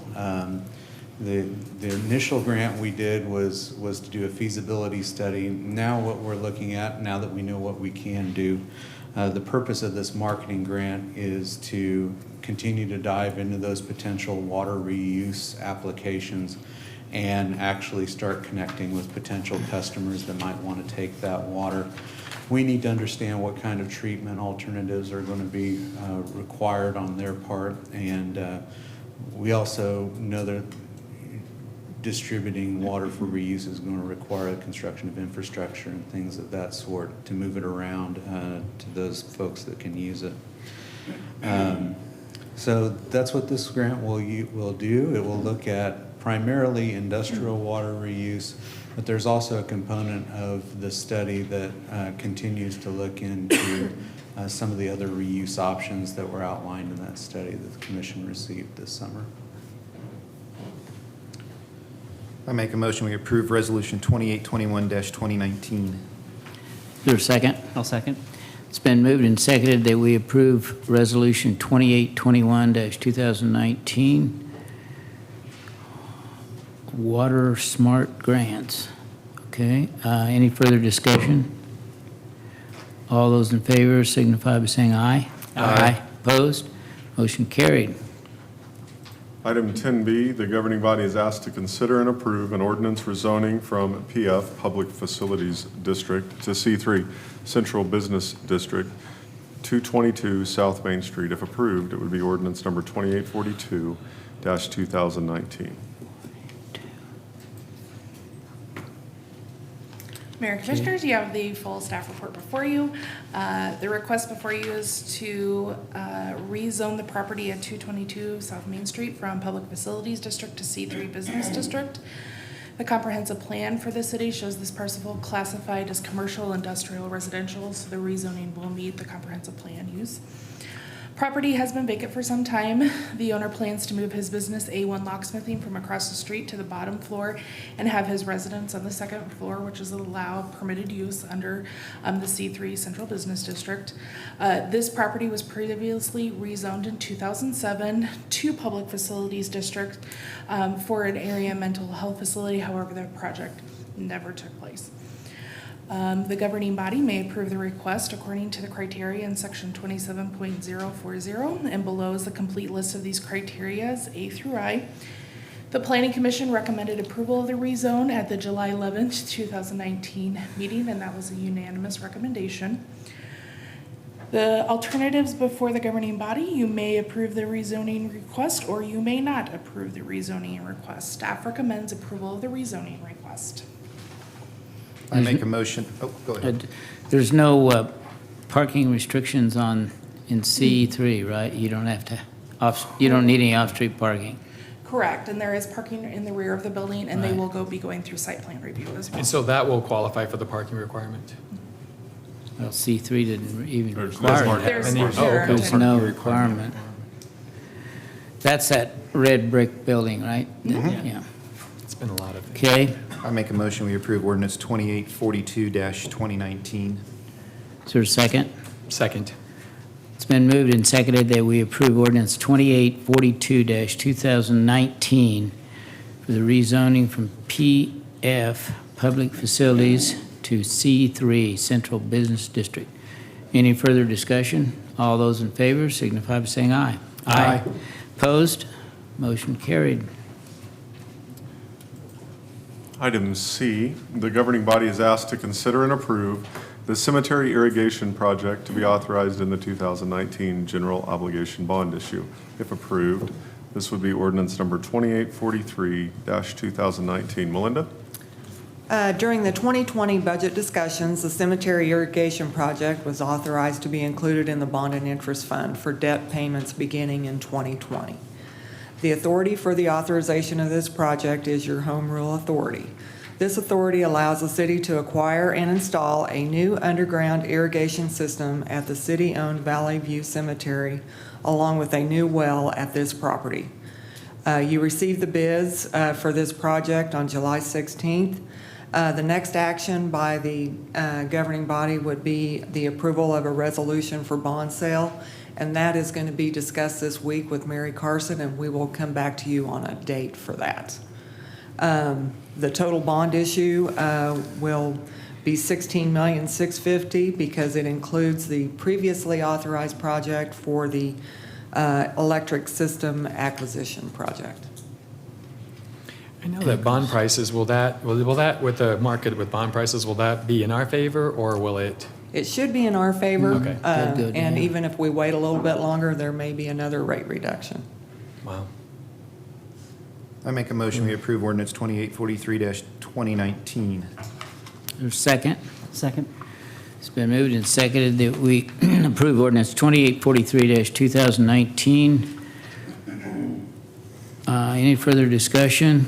The initial grant we did was to do a feasibility study. Now what we're looking at, now that we know what we can do, the purpose of this marketing grant is to continue to dive into those potential water reuse applications and actually start connecting with potential customers that might want to take that water. We need to understand what kind of treatment alternatives are going to be required on their part, and we also know that distributing water for reuse is going to require the construction of infrastructure and things of that sort to move it around to those folks that can use it. So that's what this grant will do. It will look at primarily industrial water reuse, but there's also a component of the study that continues to look into some of the other reuse options that were outlined in that study that the Commission received this summer. I make a motion we approve resolution 2821-2019. Is there a second? I'll second. It's been moved and seconded that we approve Resolution 2821-2019, Water Smart Grants. Okay, any further discussion? All those in favor signify by saying aye. Aye. Opposed? Motion carried. Item 10B, the governing body is asked to consider and approve an ordinance rezoning from PF, Public Facilities District, to C3, Central Business District, 222 South Main Street. If approved, it would be ordinance number 2842-2019. Mayor and Commissioners, you have the full staff report before you. The request before you is to rezone the property at 222 South Main Street from Public Facilities District to C3 Business District. The comprehensive plan for the city shows this parcel classified as commercial, industrial, residential, so the rezoning will meet the comprehensive plan use. Property has been vacant for some time. The owner plans to move his business A1 Locksmithing from across the street to the bottom floor and have his residence on the second floor, which is allowed permitted use under the C3 Central Business District. This property was previously rezoned in 2007 to Public Facilities District for an area mental health facility. However, the project never took place. The governing body may approve the request according to the criteria in section 27.040, and below is the complete list of these criteria, A through I. The Planning Commission recommended approval of the rezone at the July 11th, 2019 meeting, and that was a unanimous recommendation. The alternatives before the governing body, you may approve the rezoning request or you may not approve the rezoning request. Staff recommends approval of the rezoning request. I make a motion, oh, go ahead. There's no parking restrictions in C3, right? You don't have to, you don't need any off-street parking. Correct, and there is parking in the rear of the building, and they will be going through site plan review as well. And so that will qualify for the parking requirement? Well, C3 didn't even There's require it. There's There's no requirement. That's that red brick building, right? Yeah. It's been a lot of. Okay, I make a motion, we approve ordinance 2842-2019. is there a second? Second. It's been moved and seconded that we approve ordinance 2842-2019 for the rezoning from PF, Public Facilities, to C3, Central Business District. Any further discussion? All those in favor signify by saying aye. Aye. Opposed? Motion carried. Item C, the governing body is asked to consider and approve the cemetery irrigation project to be authorized in the 2019 general obligation bond issue. If approved, this would be ordinance number 2843-2019. Melinda? During the 2020 budget discussions, the cemetery irrigation project was authorized to be included in the bond and interest fund for debt payments beginning in 2020. The authority for the authorization of this project is your home rule authority. This authority allows the city to acquire and install a new underground irrigation system at the city-owned Valley View Cemetery, along with a new well at this property. You received the bids for this project on July 16th. The next action by the governing body would be the approval of a resolution for bond sale, and that is going to be discussed this week with Mary Carson, and we will come back to you on a date for that. The total bond issue will be $16,650,000 because it includes the previously authorized project for the electric system acquisition project. I know that bond prices, will that, with the market with bond prices, will that be in our favor or will it? It should be in our favor. Okay. Good, And yeah. even if we wait a little bit longer, there may be another rate reduction. Wow. I make a motion, we approve ordinance 2843-2019. There's a second? Second. It's been moved and seconded that we approve ordinance 2843-2019. Any further discussion?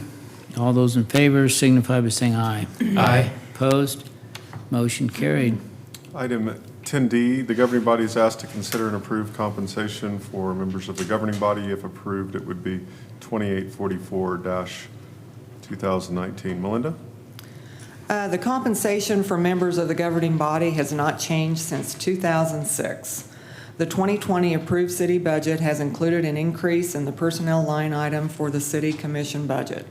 All those in favor signify by saying aye. Aye. Opposed? Motion carried. Item 10D, the governing body is asked to consider and approve compensation for members of the governing body. If approved, it would be 2844-2019. Melinda? The compensation for members of the governing body has not changed since 2006. The 2020 approved city budget has included an increase in the personnel line item for the city commission budget.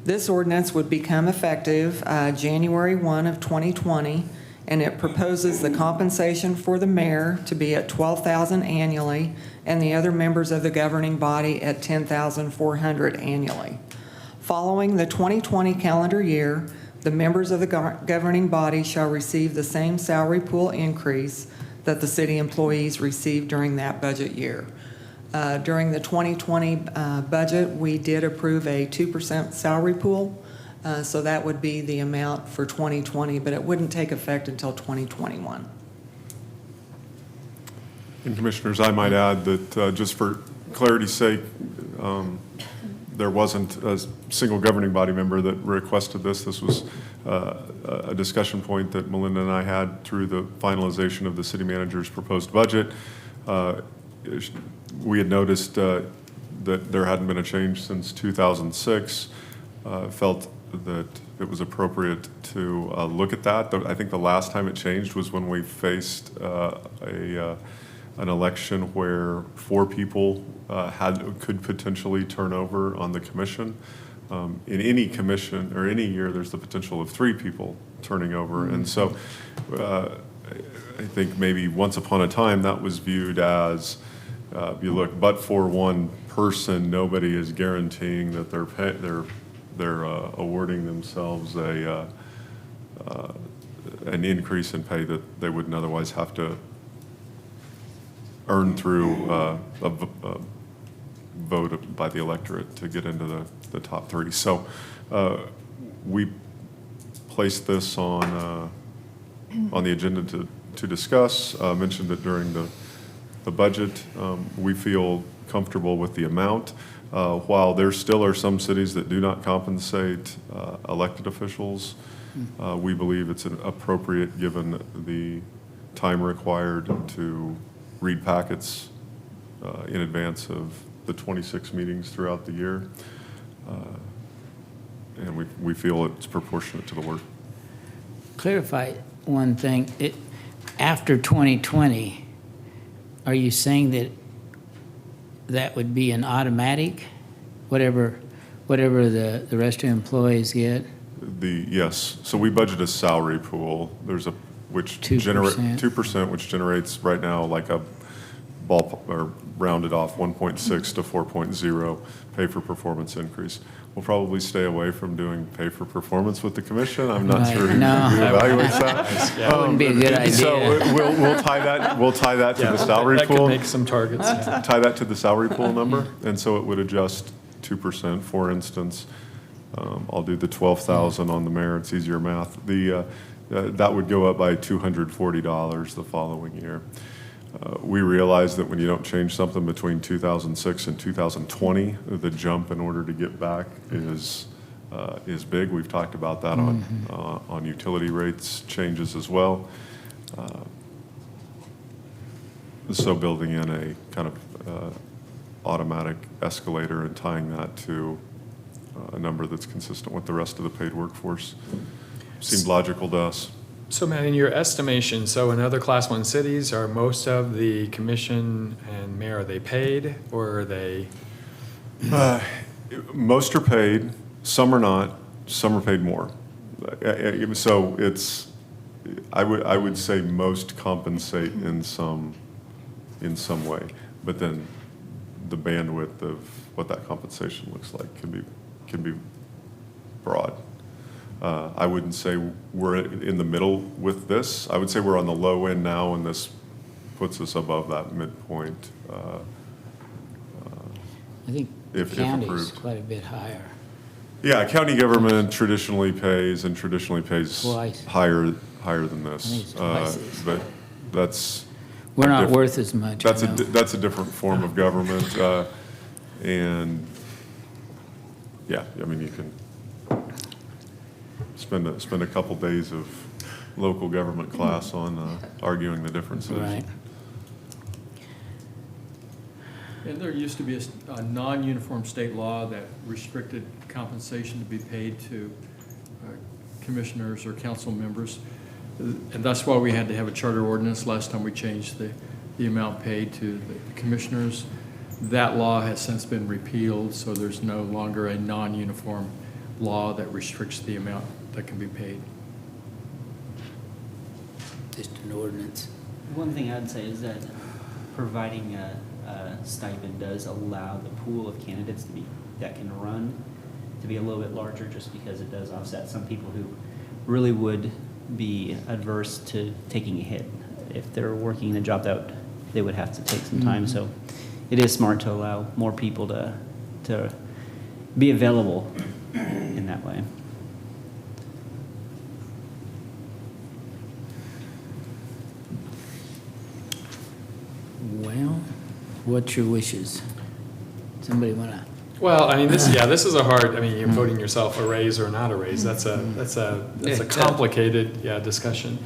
This ordinance would become effective January 1 of 2020, and it proposes the compensation for the mayor to be at $12,000 annually and the other members of the governing body at $10,400 annually. Following the 2020 calendar year, the members of the governing body shall receive the same salary pool increase that the city employees received during that budget year. During the 2020 budget, we did approve a 2% salary pool, so that would be the amount for 2020, but it wouldn't take effect until 2021. And Commissioners, I might add that just for clarity's sake, there wasn't a single governing body member that requested this. This was a discussion point that Melinda and I had through the finalization of the city manager's proposed budget. we had noticed that there hadn't been a change since 2006. Felt that it was appropriate to look at that. I think the last time it changed was when we faced an election where 4 people could potentially turn over on the commission. In any commission or any year, there's the potential of 3 people turning over. And so I think maybe once upon a time that was viewed as, you look, but for one person, nobody is guaranteeing that they're awarding themselves an increase in pay that they wouldn't otherwise have to earn through a vote by the electorate to get into the top 3. So we placed this on the agenda to discuss. Mentioned it during the budget. We feel comfortable with the amount. While there still are some cities that do not compensate elected officials, we believe it's appropriate given the time required to read packets in advance of the 26 meetings throughout the year. And we feel it's proportionate to the work. Clarify one thing. After 2020, are you saying that would be an automatic, whatever the rest of the employees get? Yes. So we budget a salary pool. There's which 2%, which generates right now like a or rounded off 1.6 to 4.0 pay for performance increase. We'll probably stay away from doing pay for performance with the commission. I'm not sure who evaluates that. That wouldn't be a good idea. So we'll tie that to the salary pool. That could make some targets. Tie that to the salary pool number, and so it would adjust 2%. For instance, I'll do the 12,000 on the mayor. It's easier math. That would go up by $240 the following year. We realize that when you don't change something between 2006 and 2020, the jump in order to get back is big. We've talked about that on utility rates changes as well. So building in a kind of automatic escalator and tying that to a number that's consistent with the rest of the paid workforce seemed logical to us. So Matt, in your estimation, so in other Class 1 cities, are most of the commission and mayor, are they paid, or are they? Most are paid, some are not, some are paid more. So I would say most compensate in some way, but then the bandwidth of what that compensation looks like can be broad. I wouldn't say we're in the middle with this. I would say we're on the low end now, and this puts us above that midpoint. I think the county is quite a bit higher. Yeah, county government traditionally pays twice. higher than this. But that's we're not worth as much. That's a different form of government, and yeah, I mean you can spend a couple days of local government class on arguing the differences. Right. And there used to be a non-uniform state law that restricted compensation to be paid to commissioners or council members. And that's why we had to have a charter ordinance last time we changed the amount paid to the commissioners. That law has since been repealed, so there's no longer a non-uniform law that restricts the amount that can be paid. Just an ordinance. One thing I'd say is that providing a stipend does allow the pool of candidates that can run to be a little bit larger, just because it does offset some people who really would be adverse to taking a hit. If they're working in a job that they would have to take some time. So it is smart to allow more people to be available in that way. Well, what's your wishes? Somebody want to? Well, I mean, this is a hard. I mean, you're voting yourself a raise or not a raise. That's a complicated discussion.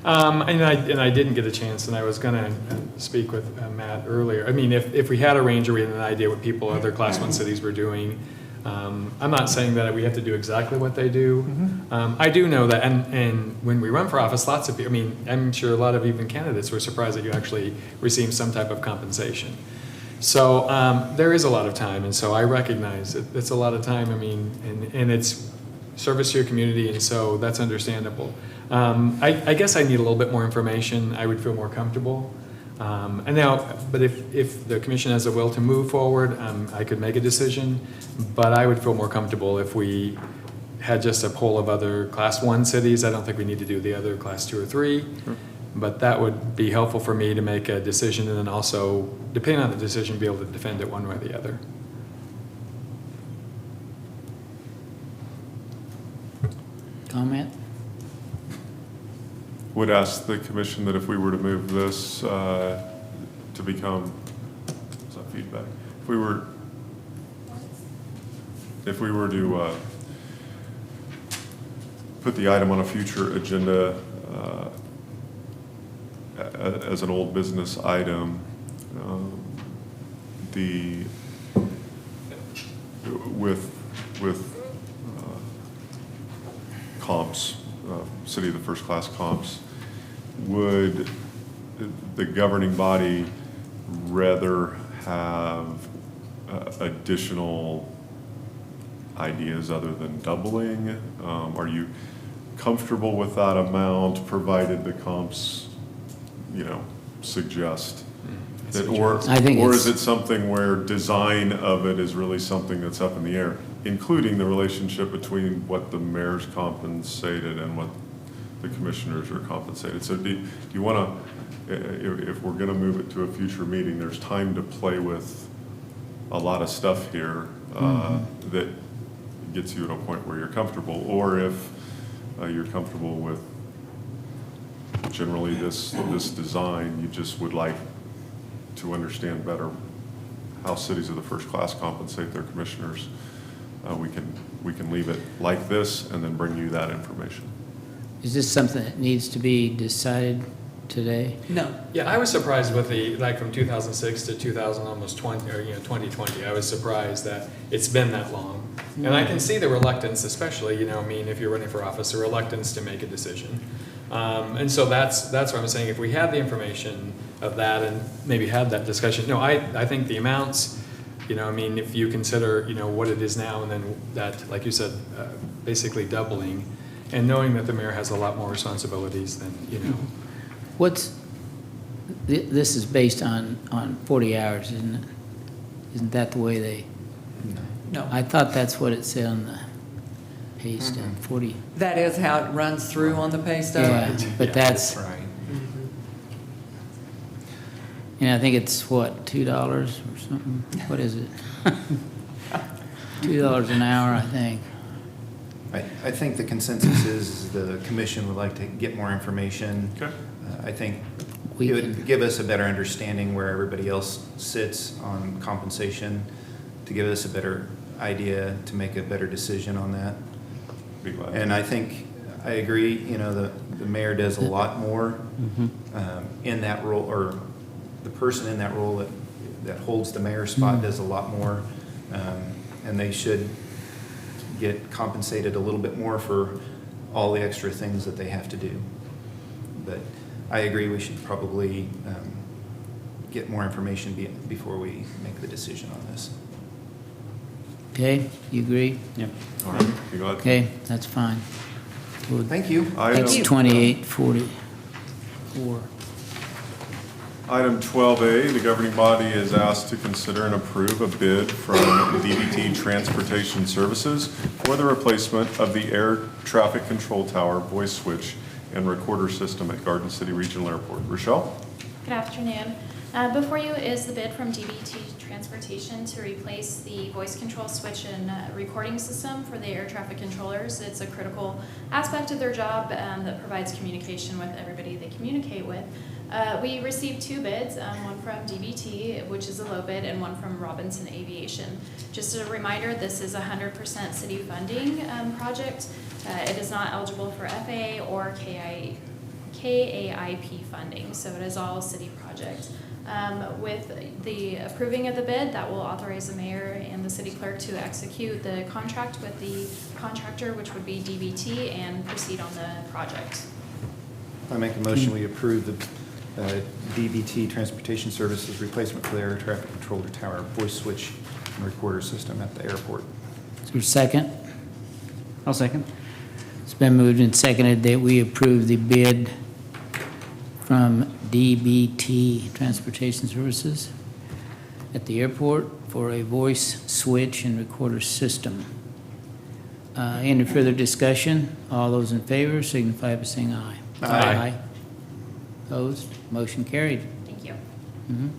And I didn't get a chance, and I was gonna speak with Matt earlier. I mean, if we had a ranger, we had an idea what people, other Class 1 cities were doing. I'm not saying that we have to do exactly what they do. I do know that, and when we run for office, lots of people, I mean, I'm sure a lot of even candidates were surprised that you actually receive some type of compensation. So there is a lot of time, and so I recognize it's a lot of time, I mean, and it's service to your community, and so that's understandable. I guess I need a little bit more information. I would feel more comfortable. And now, but if the commission has a will to move forward, I could make a decision, but I would feel more comfortable if we had just a poll of other Class 1 cities. I don't think we need to do the other Class 2 or 3, but that would be helpful for me to make a decision, and then also, depending on the decision, be able to defend it one way or the other. Comment? Would ask the commission that if we were to move this to become, what's that feedback? If we were to put the item on a future agenda as an old business item, with comps, city of the first class comps, would the governing body rather have additional ideas other than doubling? Are you comfortable with that amount, provided the comps, suggest that, or is it something where design of it is really something that's up in the air, including the relationship between what the mayor's compensated and what the commissioners are compensated? So do you want to, if we're going to move it to a future meeting, there's time to play with a lot of stuff here that gets you to a point where you're comfortable, or if you're comfortable with generally this design, you just would like to understand better how cities of the first class compensate their commissioners. We can leave it like this and then bring you that information. Is this something that needs to be decided today? No. Yeah, I was surprised with from 2006 to 2020. I was surprised that it's been that long. And I can see the reluctance, especially, if you're running for office, the reluctance to make a decision. And so that's what I'm saying. If we had the information of that and maybe had that discussion, I think the amounts, if you consider, what it is now, and then that, like you said, basically doubling, and knowing that the mayor has a lot more responsibilities than, This is based on 40 hours, isn't it? Isn't that the way they? No. I thought that's what it said on the pay stub, 40. That is how it runs through on the pay stub? Yeah, but that's, Right. I think it's what, $2 or something? What is it? $2 an hour, I think. I think the consensus is the commission would like to get more information. Okay. I think it would give us a better understanding where everybody else sits on compensation, to give us a better idea to make a better decision on that. Be glad. And I think, I agree, the mayor does a lot more in that role, or the person in that role that holds the mayor's spot does a lot more, and they should get compensated a little bit more for all the extra things that they have to do. But I agree, we should probably get more information before we make the decision on this. Okay, you agree? Yep. All right, be glad. Okay, that's fine. Thank you. That's 2844. Item 12A, the governing body is asked to consider and approve a bid from DBT Transportation Services for the replacement of the air traffic control tower, voice switch, and recorder system at Garden City Regional Airport. Rochelle? Good afternoon. Before you is the bid from DBT Transportation to replace the voice control switch and recording system for the air traffic controllers. It's a critical aspect of their job that provides communication with everybody they communicate with. We received two bids, one from DBT, which is a low bid, and one from Robinson Aviation. Just a reminder, this is 100% city funding project. It is not eligible for FAA or KAIP funding, so it is all city project. With the approving of the bid, that will authorize the mayor and the city clerk to execute the contract with the contractor, which would be DBT, and proceed on the project. I make a motion, we approve the DBT Transportation Services replacement for the air traffic controller tower voice switch and recorder system at the airport. Is there a second? I'll second. It's been moved and seconded that we approve the bid from DBT Transportation Services at the airport for a voice switch and recorder system. Any further discussion? All those in favor signify by saying aye. Aye. Opposed? Motion carried. Thank you. Mhm.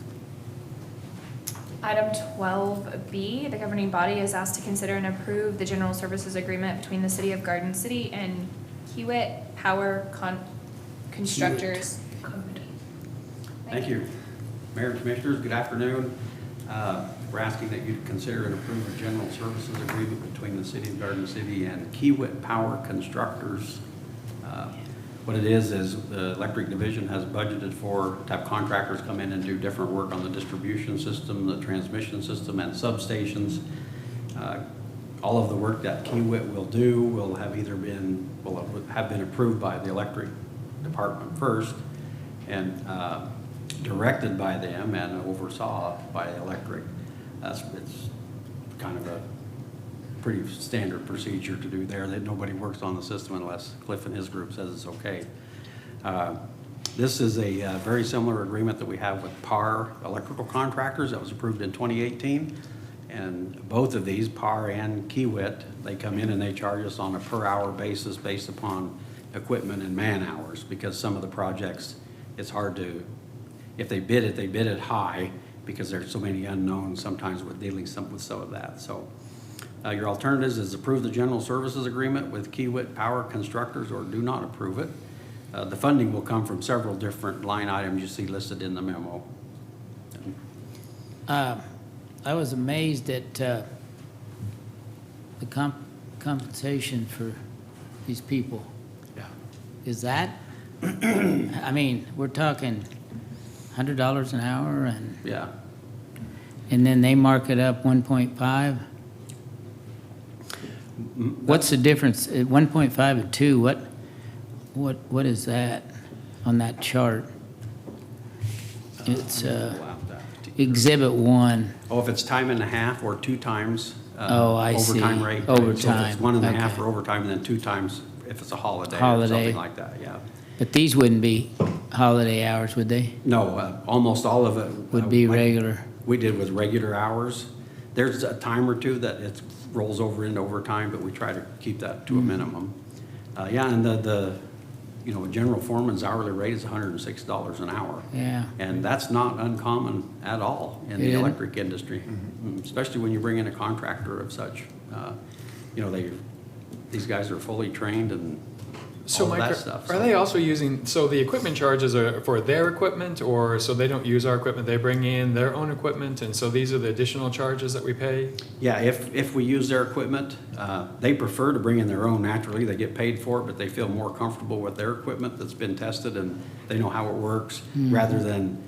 Item 12B, the governing body is asked to consider and approve the general services agreement between the City of Garden City and Kiewit Power Constructors Company. Thank you. Mayor and Commissioners, good afternoon. We're asking that you consider and approve a general services agreement between the City of Garden City and Kiewit Power Constructors. What it is the electric division has budgeted for to have contractors come in and do different work on the distribution system, the transmission system, and substations. All of the work that Kiewit will do will have been approved by the electric department first, and directed by them and oversaw by electric. It's kind of a pretty standard procedure to do there, that nobody works on the system unless Cliff and his group says it's okay. This is a very similar agreement that we have with PAR Electrical Contractors that was approved in 2018. And both of these, PAR and Kiewit, they come in and they charge us on a per hour basis based upon equipment and man hours, because some of the projects, it's hard to, if they bid it high because there's so many unknowns sometimes with dealing with some of that. So your alternatives is approve the general services agreement with Kiewit Power Constructors or do not approve it. The funding will come from several different line items you see listed in the memo. I was amazed at the compensation for these people. Yeah. Is that, I mean, we're talking $100 an hour and. Yeah. And then they mark it up 1.5? What's the difference, 1.5 and 2, what is that on that chart? It's Exhibit 1. Oh, if it's time and a half or 2 times I see. overtime rate. Overtime. So if it's 1.5 Okay. for overtime and then 2 times if it's a holiday or Holiday. something like that, yeah. But these wouldn't be holiday hours, would they? No, almost all of it. Would be regular. We did with regular hours. There's a time or two that it rolls over into overtime, but we try to keep that to a minimum. Yeah, and the general foreman's hourly rate is $106 an hour. Yeah. And that's not uncommon at all in the It isn't? electric industry, especially when you bring in a contractor of such. These guys are fully trained and So all of Mike, that stuff. are they also using, so the equipment charges are for their equipment, or so they don't use our equipment, they bring in their own equipment, and so these are the additional charges that we pay? Yeah, if we use their equipment, they prefer to bring in their own naturally. They get paid for it, but they feel more comfortable with their equipment that's been tested and they know how it works, rather than,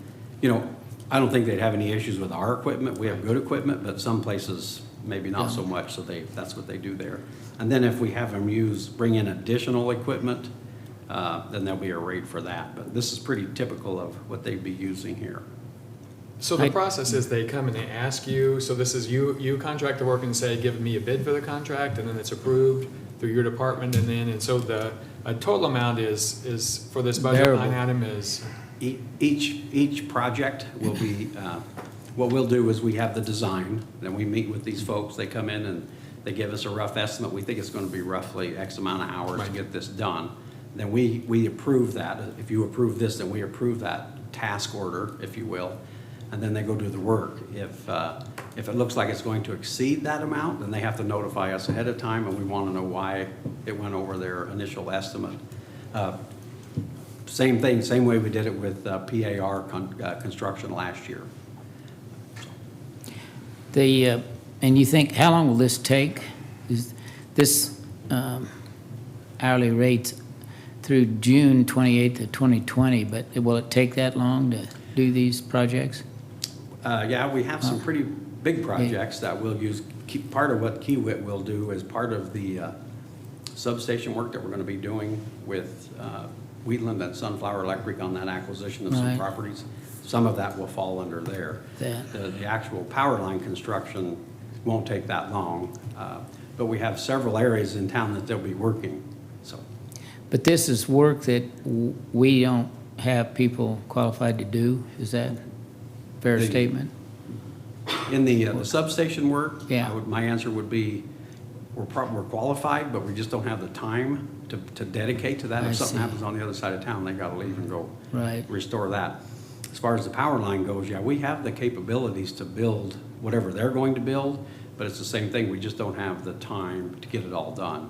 I don't think they'd have any issues with our equipment. We have good equipment, but some places maybe not so much, so that's what they do there. And then if we have them bring in additional equipment, then there'll be a rate for that. But this is pretty typical of what they'd be using here. So the process is they come and they ask you, so this is you contract the work and say, give me a bid for the contract, and then it's approved through your department, and so the total amount is for this budget line item is? Each project will be, what we'll do is we have the design, then we meet with these folks, they come in and they give us a rough estimate. We think it's going to be roughly X amount of hours to get this done. Then we approve that. If you approve this, then we approve that task order, if you will, and then they go do the work. If it looks like it's going to exceed that amount, then they have to notify us ahead of time, and we want to know why it went over their initial estimate. Same thing, same way we did it with PAR construction last year. And you think, how long will this take? Is this hourly rate through June 28th of 2020, but will it take that long to do these projects? Yeah, we have some pretty big projects that we'll use. Part of what Kiewit will do is part of the substation work that we're going to be doing with Wheatland and Sunflower Electric on that acquisition of some Right. properties. Some of that will fall under there. That. The actual power line construction won't take that long, but we have several areas in town that they'll be working, so. But this is work that we don't have people qualified to do, is that a fair statement? In the substation work, Yeah. my answer would be, we're qualified, but we just don't have the time to dedicate to that. I If something see. happens on the other side of town, they gotta leave and go Right. restore that. As far as the power line goes, yeah, we have the capabilities to build whatever they're going to build, but it's the same thing, we just don't have the time to get it all done.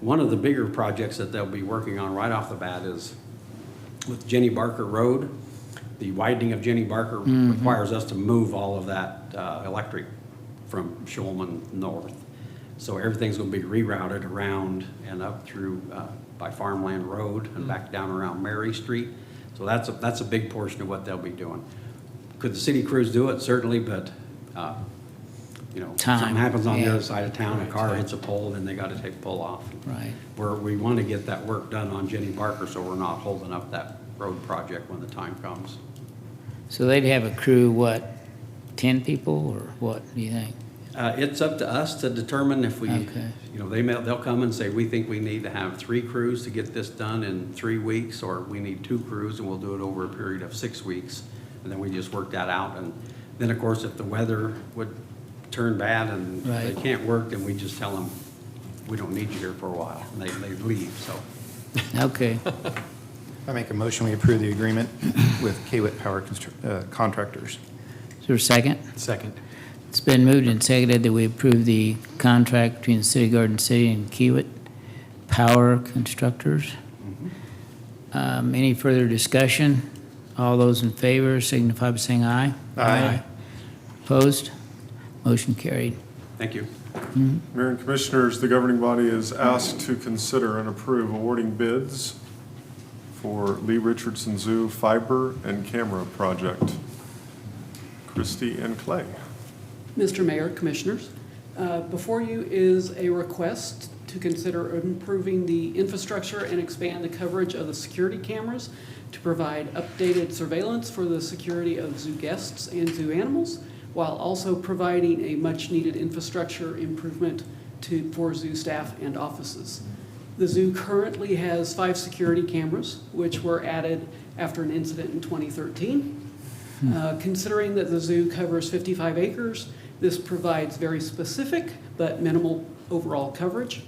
One of the bigger projects that they'll be working on right off the bat is with Jenny Barker Road. The widening of Jenny Barker requires us to move all of that electric from Shulman north. So everything's gonna be rerouted around and up through by Farmland Road and back down around Mary Street. So that's a big portion of what they'll be doing. Could the city crews do it? Certainly, but you know, Time, something happens on the yeah. other side of town, a car hits a pole, then they gotta take a pole off. Right. We want to get that work done on Jenny Barker, so we're not holding up that road project when the time comes. So they'd have a crew, what, 10 people, or what do you think? It's up to us to determine if we, Okay. you know, they'll come and say, we think we need to have 3 crews to get this done in 3 weeks, or we need 2 crews, and we'll do it over a period of 6 weeks. And then we just work that out. And then, of course, if the weather would turn bad and they Right. can't work, then we just tell them, we don't need you here for a while, and they leave, so. Okay. I make a motion, we approve the agreement with Kiewit Power Contractors. Is there a second? Second. It's been moved and seconded that we approve the contract between the City of Garden City and Kiewit Power Constructors. Any further discussion? All those in favor signify by saying aye. Aye. Opposed? Motion carried. Thank you. Mayor and Commissioners, the governing body is asked to consider and approve awarding bids for Lee Richardson Zoo fiber and camera project. Christie and Clay. Mr. Mayor, Commissioners, before you is a request to consider improving the infrastructure and expand the coverage of the security cameras to provide updated surveillance for the security of zoo guests and zoo animals, while also providing a much-needed infrastructure improvement for zoo staff and offices. The zoo currently has 5 security cameras, which were added after an incident in 2013. Considering that the zoo covers 55 acres, this provides very specific but minimal overall coverage.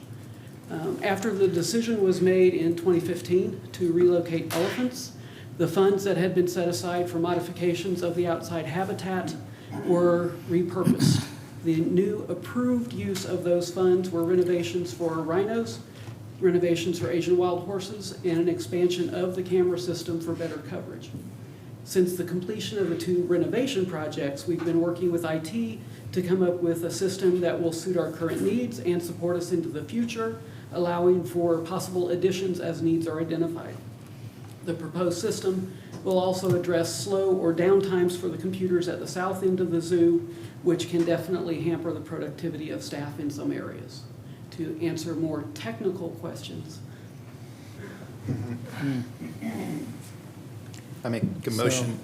After the decision was made in 2015 to relocate elephants, the funds that had been set aside for modifications of the outside habitat were repurposed. The new approved use of those funds were renovations for rhinos, renovations for Asian wild horses, and an expansion of the camera system for better coverage. Since the completion of the 2 renovation projects, we've been working with IT to come up with a system that will suit our current needs and support us into the future, allowing for possible additions as needs are identified. The proposed system will also address slow or down times for the computers at the south end of the zoo, which can definitely hamper the productivity of staff in some areas. To answer more technical questions. I make a motion.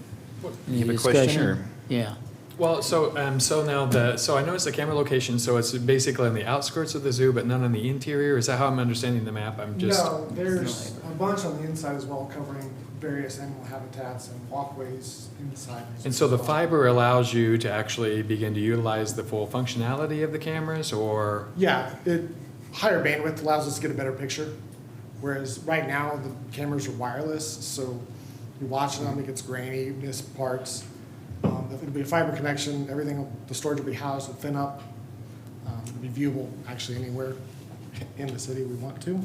Any You have a question, or? discussion? Yeah. Well, so now so I noticed the camera location, so it's basically on the outskirts of the zoo, but none on the interior? Is that how I'm understanding the map? No, there's a bunch on the inside as well, covering various animal habitats and walkways inside. And so the fiber allows you to actually begin to utilize the full functionality of the cameras, or? Yeah, higher bandwidth allows us to get a better picture, whereas right now the cameras are wireless, so you're watching them, it gets grainy, miss parts. It'll be a fiber connection, everything, the storage will be housed and thin up. It'll be viewable actually anywhere in the city we want to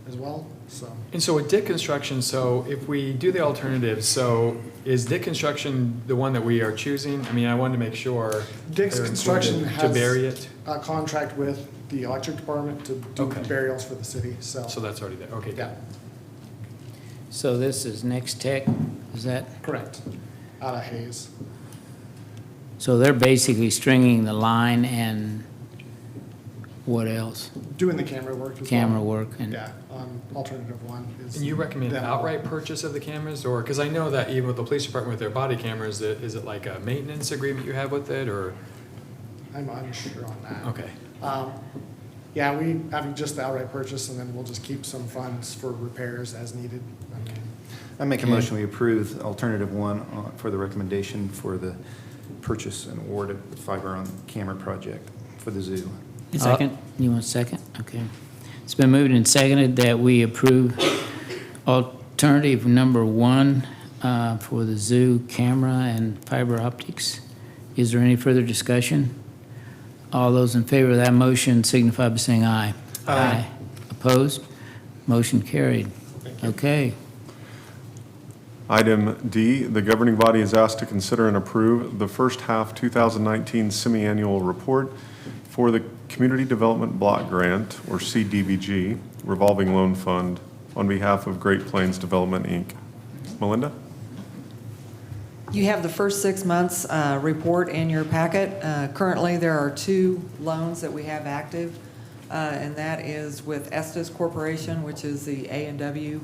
as well, so. And so with Dick Construction, so if we do the alternatives, so is Dick Construction the one that we are choosing? I mean, I wanted to make sure. Dick's they're Construction included has to bury it. a contract with the electric department to do Okay. burials for the city, so. So that's already there, okay. Yeah. So this is Next Tech, is that? Correct. Out of Hayes. So they're basically stringing the line and what else? Doing the camera work as well. Camera work and. Yeah, on alternative one is. And you recommend them. outright purchase of the cameras, or, because I know that even with the police department with their body cameras, is it like a maintenance agreement you have with it, or? I'm unsure on that. Okay. Yeah, we have just the outright purchase, and then we'll just keep some funds for repairs as needed. I make a motion, we approve alternative one for the recommendation for the purchase and award of the fiber on camera project for the zoo. Second? You want a second? Okay. It's been moved and seconded that we approve alternative number 1 for the zoo camera and fiber optics. Is there any further discussion? All those in favor of that motion signify by saying aye. Aye. Opposed? Motion carried. Okay. Item D, the governing body is asked to consider and approve the first half 2019 semi-annual report for the Community Development Block Grant, or CDBG, revolving loan fund on behalf of Great Plains Development, Inc. Melinda? You have the first 6 months report in your packet. Currently, there are 2 loans that we have active, and that is with Estes Corporation, which is the A&W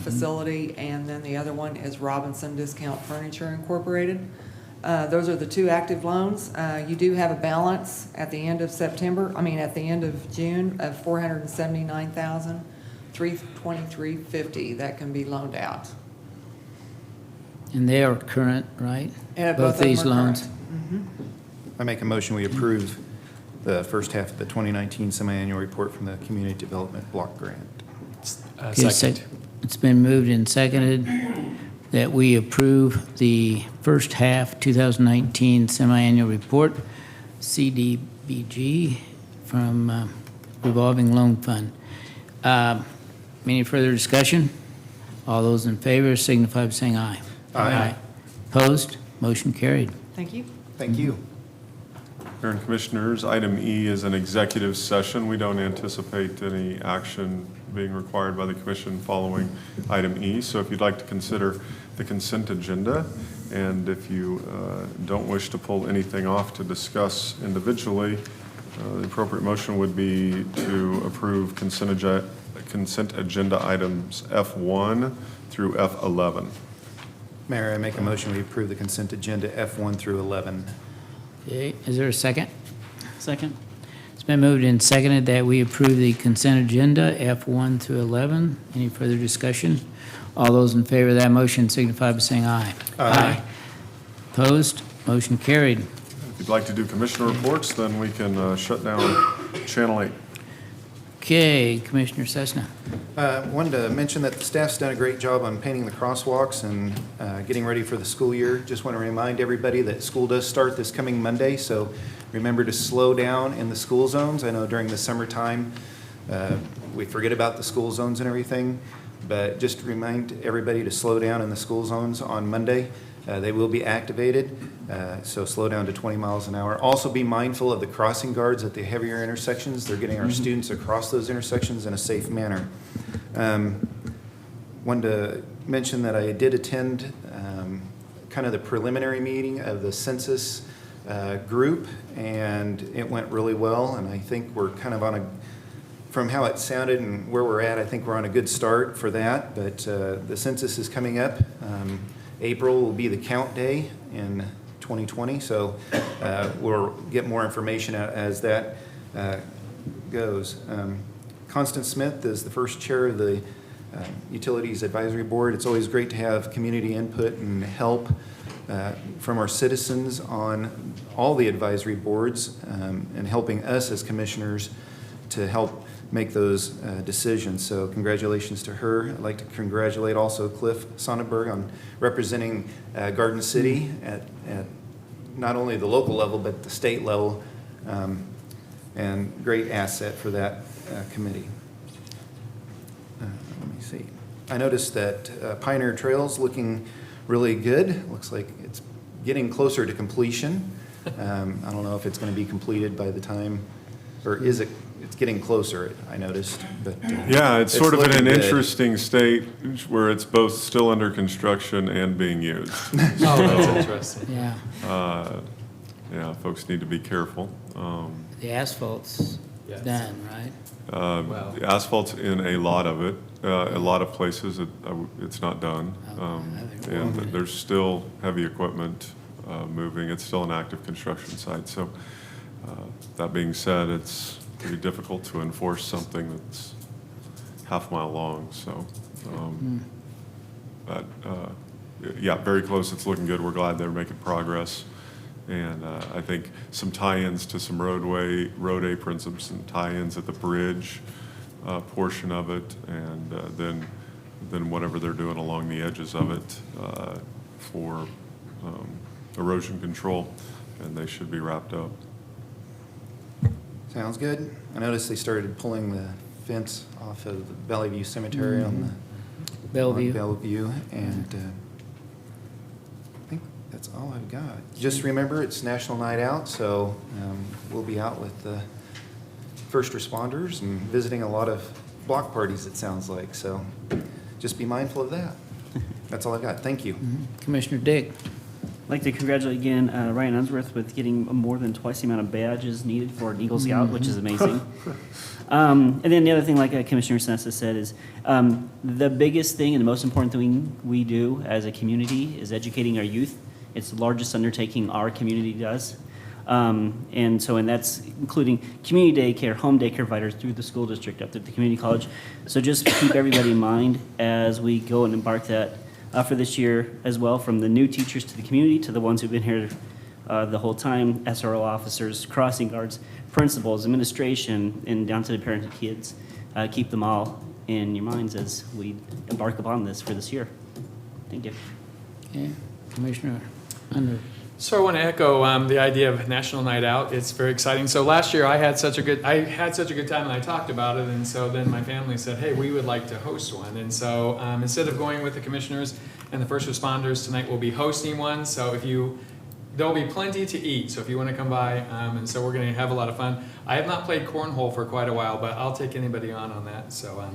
facility, and then the other one is Robinson Discount Furniture Incorporated. Those are the 2 active loans. You do have a balance at the end of at the end of June of $479,323.50 that can be loaned out. And they are current, right? Yeah, Both of them these are loans? current. I make a motion, we approve the first half of the 2019 semi-annual report from the Community Development Block Grant. Okay, Second. It's been moved and seconded that we approve the first half 2019 semi-annual report, CDBG, from revolving loan fund. Any further discussion? All those in favor signify by saying aye. Aye. Opposed? Motion carried. Thank you. Thank you. Mayor and Commissioners, item E is an executive session. We don't anticipate any action being required by the commission following item E. So if you'd like to consider the consent agenda, and if you don't wish to pull anything off to discuss individually, the appropriate motion would be to approve consent agenda items F1 through F11. Mayor, I make a motion, we approve the consent agenda F1 through 11. Okay, is there a second? Second? It's been moved and seconded that we approve the consent agenda, F1 through 11. Any further discussion? All those in favor of that motion signify by saying aye. Aye. Opposed? Motion carried. If you'd like to do commissioner reports, then we can shut down Channel 8. Okay, Commissioner Cessna. Wanted to mention that the staff's done a great job on painting the crosswalks and getting ready for the school year. Just want to remind everybody that school does start this coming Monday, so remember to slow down in the school zones. I know during the summertime, we forget about the school zones and everything, but just remind everybody to slow down in the school zones on Monday. They will be activated, so slow down to 20 miles an hour. Also be mindful of the crossing guards at the heavier intersections. They're getting our students across those intersections in a safe manner. Wanted to mention that I did attend kind of the preliminary meeting of the census group, and it went really well, and I think we're kind of on from how it sounded and where we're at, I think we're on a good start for that, but the census is coming up. April will be the count day in 2020, so we'll get more information as that goes. Constance Smith is the first chair of the Utilities Advisory Board. It's always great to have community input and help from our citizens on all the advisory boards and helping us as commissioners to help make those decisions. So congratulations to her. I'd like to congratulate also Cliff Sonnenberg on representing Garden City at not only the local level, but the state level, and great asset for that committee. Let me see. I noticed that Pioneer Trail's looking really good. Looks like it's getting closer to completion. I don't know if it's going to be completed by the time, or is it it's getting closer, I noticed, but. Yeah, it's sort of in looking an good. interesting state where it's both still under construction and being used. Oh, that's interesting. Yeah, Yeah, folks need to be careful. the asphalt's Yes. done, right? Wow. The asphalt's in a lot of it. A lot of places, it's not done. And there's still heavy equipment moving. It's still an active construction site. So that being said, it's pretty difficult to enforce something that's half-mile long, so. But, yeah, very close. It's looking good. We're glad they're making progress. And I think some tie-ins to some road aprons, and some tie-ins at the bridge portion of it, and then whatever they're doing along the edges of it for erosion control, and they should be wrapped up. Sounds good. I noticed they started pulling the fence off of the Bellevue Cemetery on the. Bellevue. on Bellevue, and I think that's all I've got. Just remember, it's National Night Out, so we'll be out with the first responders and visiting a lot of block parties, it sounds like, so just be mindful of that. That's all I've got. Thank you. Commissioner Dick. I'd like to congratulate again Ryan Unsworth with getting more than twice the amount of badges needed for an Eagle Scout, which is amazing. And then the other thing, like Commissioner Sensa said, is the biggest thing and the most important thing we do as a community is educating our youth. It's the largest undertaking our community does. And that's including community daycare, home daycare providers through the school district up to the community college. So just keep everybody in mind as we go and embark that for this year as well, from the new teachers to the community to the ones who've been here the whole time, SRO officers, crossing guards, principals, administration, and down to the parent and kids. Keep them all in your minds as we embark upon this for this year. Thank you. Okay, Commissioner Under. So I want to echo the idea of National Night Out. It's very exciting. So last year I had such a good time, and I talked about it, and so then my family said, hey, we would like to host one. And so instead of going with the commissioners and the first responders, tonight we'll be hosting one. So there'll be plenty to eat, so if you want to come by, and so we're going to have a lot of fun. I have not played cornhole for quite a while, but I'll take anybody on that. So,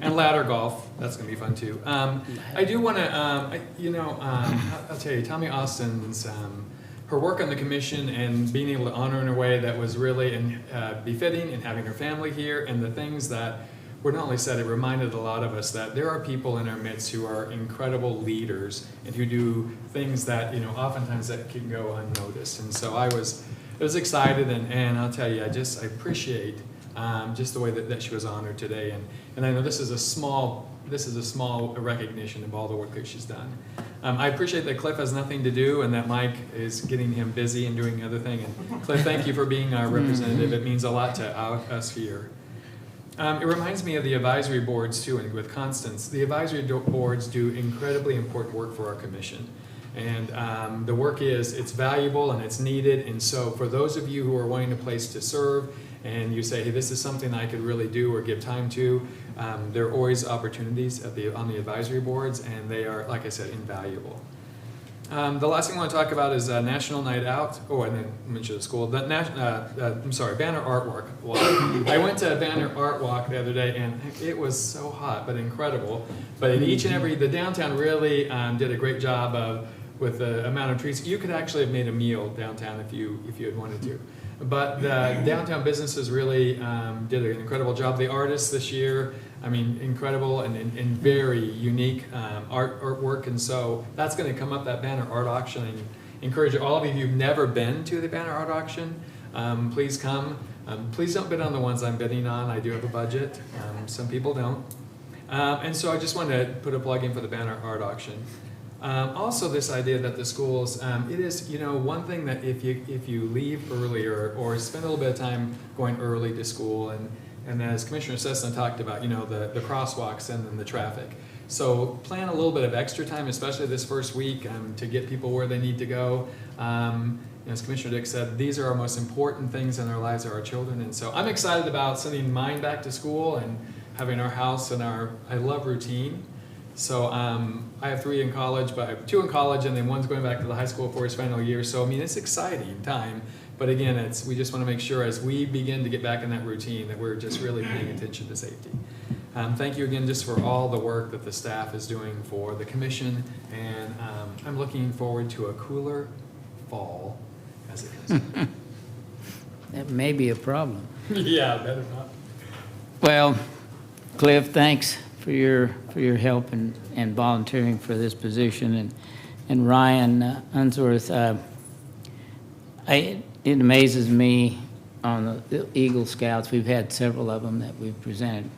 and ladder golf, that's going to be fun too. I do want to, I'll tell you, Tommy Austin's, her work on the commission and being able to honor in a way that was really befitting, and having her family here, and the things that were not only said, it reminded a lot of us that there are people in our midst who are incredible leaders and who do things that, oftentimes that can go unnoticed. And so I was excited, and I'll tell you, I appreciate just the way that she was honored today. And I know this is a small recognition of all the work that she's done. I appreciate that Cliff has nothing to do and that Mike is getting him busy and doing other things. And Cliff, thank you for being our representative. It means a lot to us here. It reminds me of the advisory boards too, and with Constance. The advisory boards do incredibly important work for our commission. And the work it's valuable and it's needed. And so for those of you who are wanting a place to serve, and you say, hey, this is something I could really do or give time to, there are always opportunities on the advisory boards, and they are, like I said, invaluable. The last thing I want to talk about is National Night Out. Oh, and then mention the school. Banner Art Walk. I went to Banner Art Walk the other day, and it was so hot, but incredible. But in the downtown really did a great job with the amount of trees. You could actually have made a meal downtown if you had wanted to. But the downtown businesses really did an incredible job. The artists this year, incredible and very unique artwork. And so that's going to come up, that Banner Art Auction. And encourage all of you who've never been to the Banner Art Auction, please come. Please don't bid on the ones I'm bidding on. I do have a budget. Some people don't. And so I just wanted to put a plug in for the Banner Art Auction. Also, this idea that the schools, it is, one thing that if you leave earlier or spend a little bit of time going early to school, and as Commissioner Sesson talked about, the crosswalks and then the traffic. So plan a little bit of extra time, especially this first week, to get people where they need to go. As Commissioner Dick said, these are our most important things in our lives, are our children. And so I'm excited about sending mine back to school and having our house and I love routine. So I have 3 in college, but I have 2 in college, and then one's going back to the high school for his final year. So it's exciting time But again, we just want to make sure as we begin to get back in that routine that we're just really paying attention to safety. Thank you again just for all the work that the staff is doing for the commission, and I'm looking forward to a cooler fall as it is. That may be a problem. Yeah, better not. Well, Cliff, thanks for your help and volunteering for this position. And Ryan Unsworth, it amazes me on the Eagle Scouts. We've had several of them that we've presented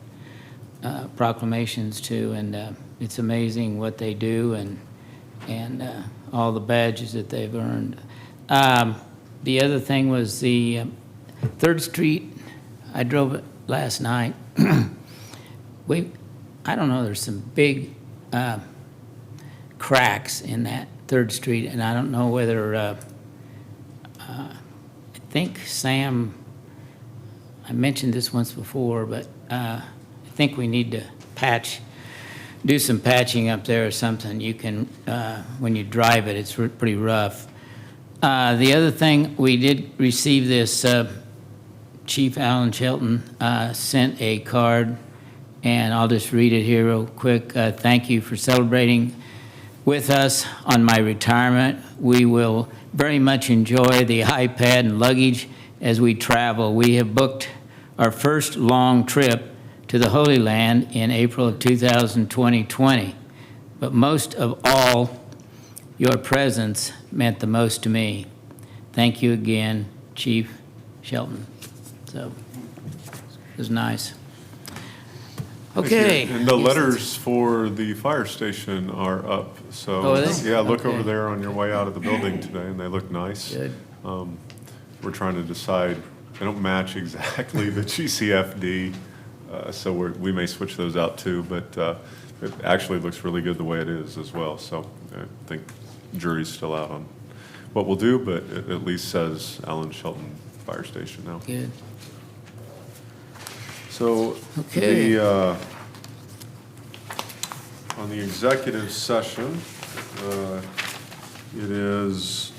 proclamations to, and it's amazing what they do and all the badges that they've earned. The other thing was the 3rd Street. I drove it last night. I don't know, there's some big cracks in that 3rd Street, and I don't know whether, I think Sam, I mentioned this once before, but I think we need to do some patching up there or something. You can, when you drive it, it's pretty rough. The other thing, we did receive this, Chief Alan Shelton sent a card, and I'll just read it here real quick. Thank you for celebrating with us on my retirement. We will very much enjoy the iPad and luggage as we travel. We have booked our first long trip to the Holy Land in April of 2020. But most of all, your presence meant the most to me. Thank you again, Chief Shelton. So, it was nice. Okay. And the letters for the fire station are up, so. Oh, are they? Yeah, look Okay. over there on your way out of the building today, and they look nice. Good. We're trying to decide, they don't match exactly the GCFD, so we may switch those out too, but it actually looks really good the way it is as well, so I think jury's still out on what we'll do, but it at least says Alan Shelton Fire Station now. Good. So, Okay. on the executive session, it is,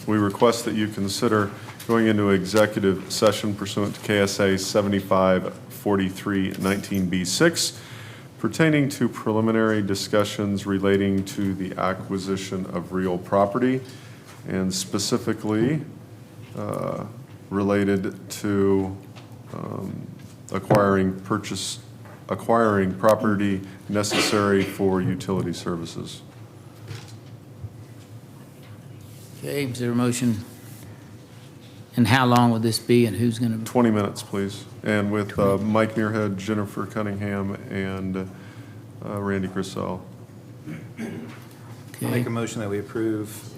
we request that you consider going into executive session pursuant to KSA 7543-19B6 pertaining to preliminary discussions relating to the acquisition of real property, and specifically related to acquiring property necessary for utility services. Okay, is there a motion? And how long will this be, and who's going to? 20 minutes, please. And with Mike Muirhead, Jennifer Cunningham, and Randy Grisell. I'll make a motion that we approve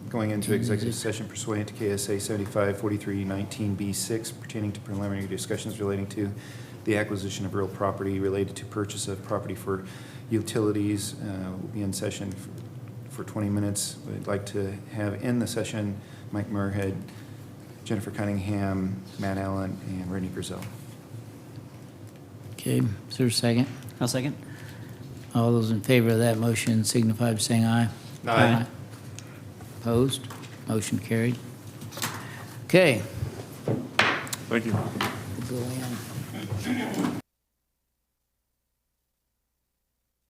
going into executive session pursuant to KSA 7543-19B6 pertaining to preliminary discussions relating to the acquisition of real property related to purchase of property for utilities. We'll be in session for 20 minutes. We'd like to have in the session Mike Muirhead, Jennifer Cunningham, Matt Allen, and Randy Grisell. Okay, is there a second? I'll second. All those in favor of that motion signify by saying aye. Aye. Opposed? Motion carried. Okay. Thank you. We'll go in.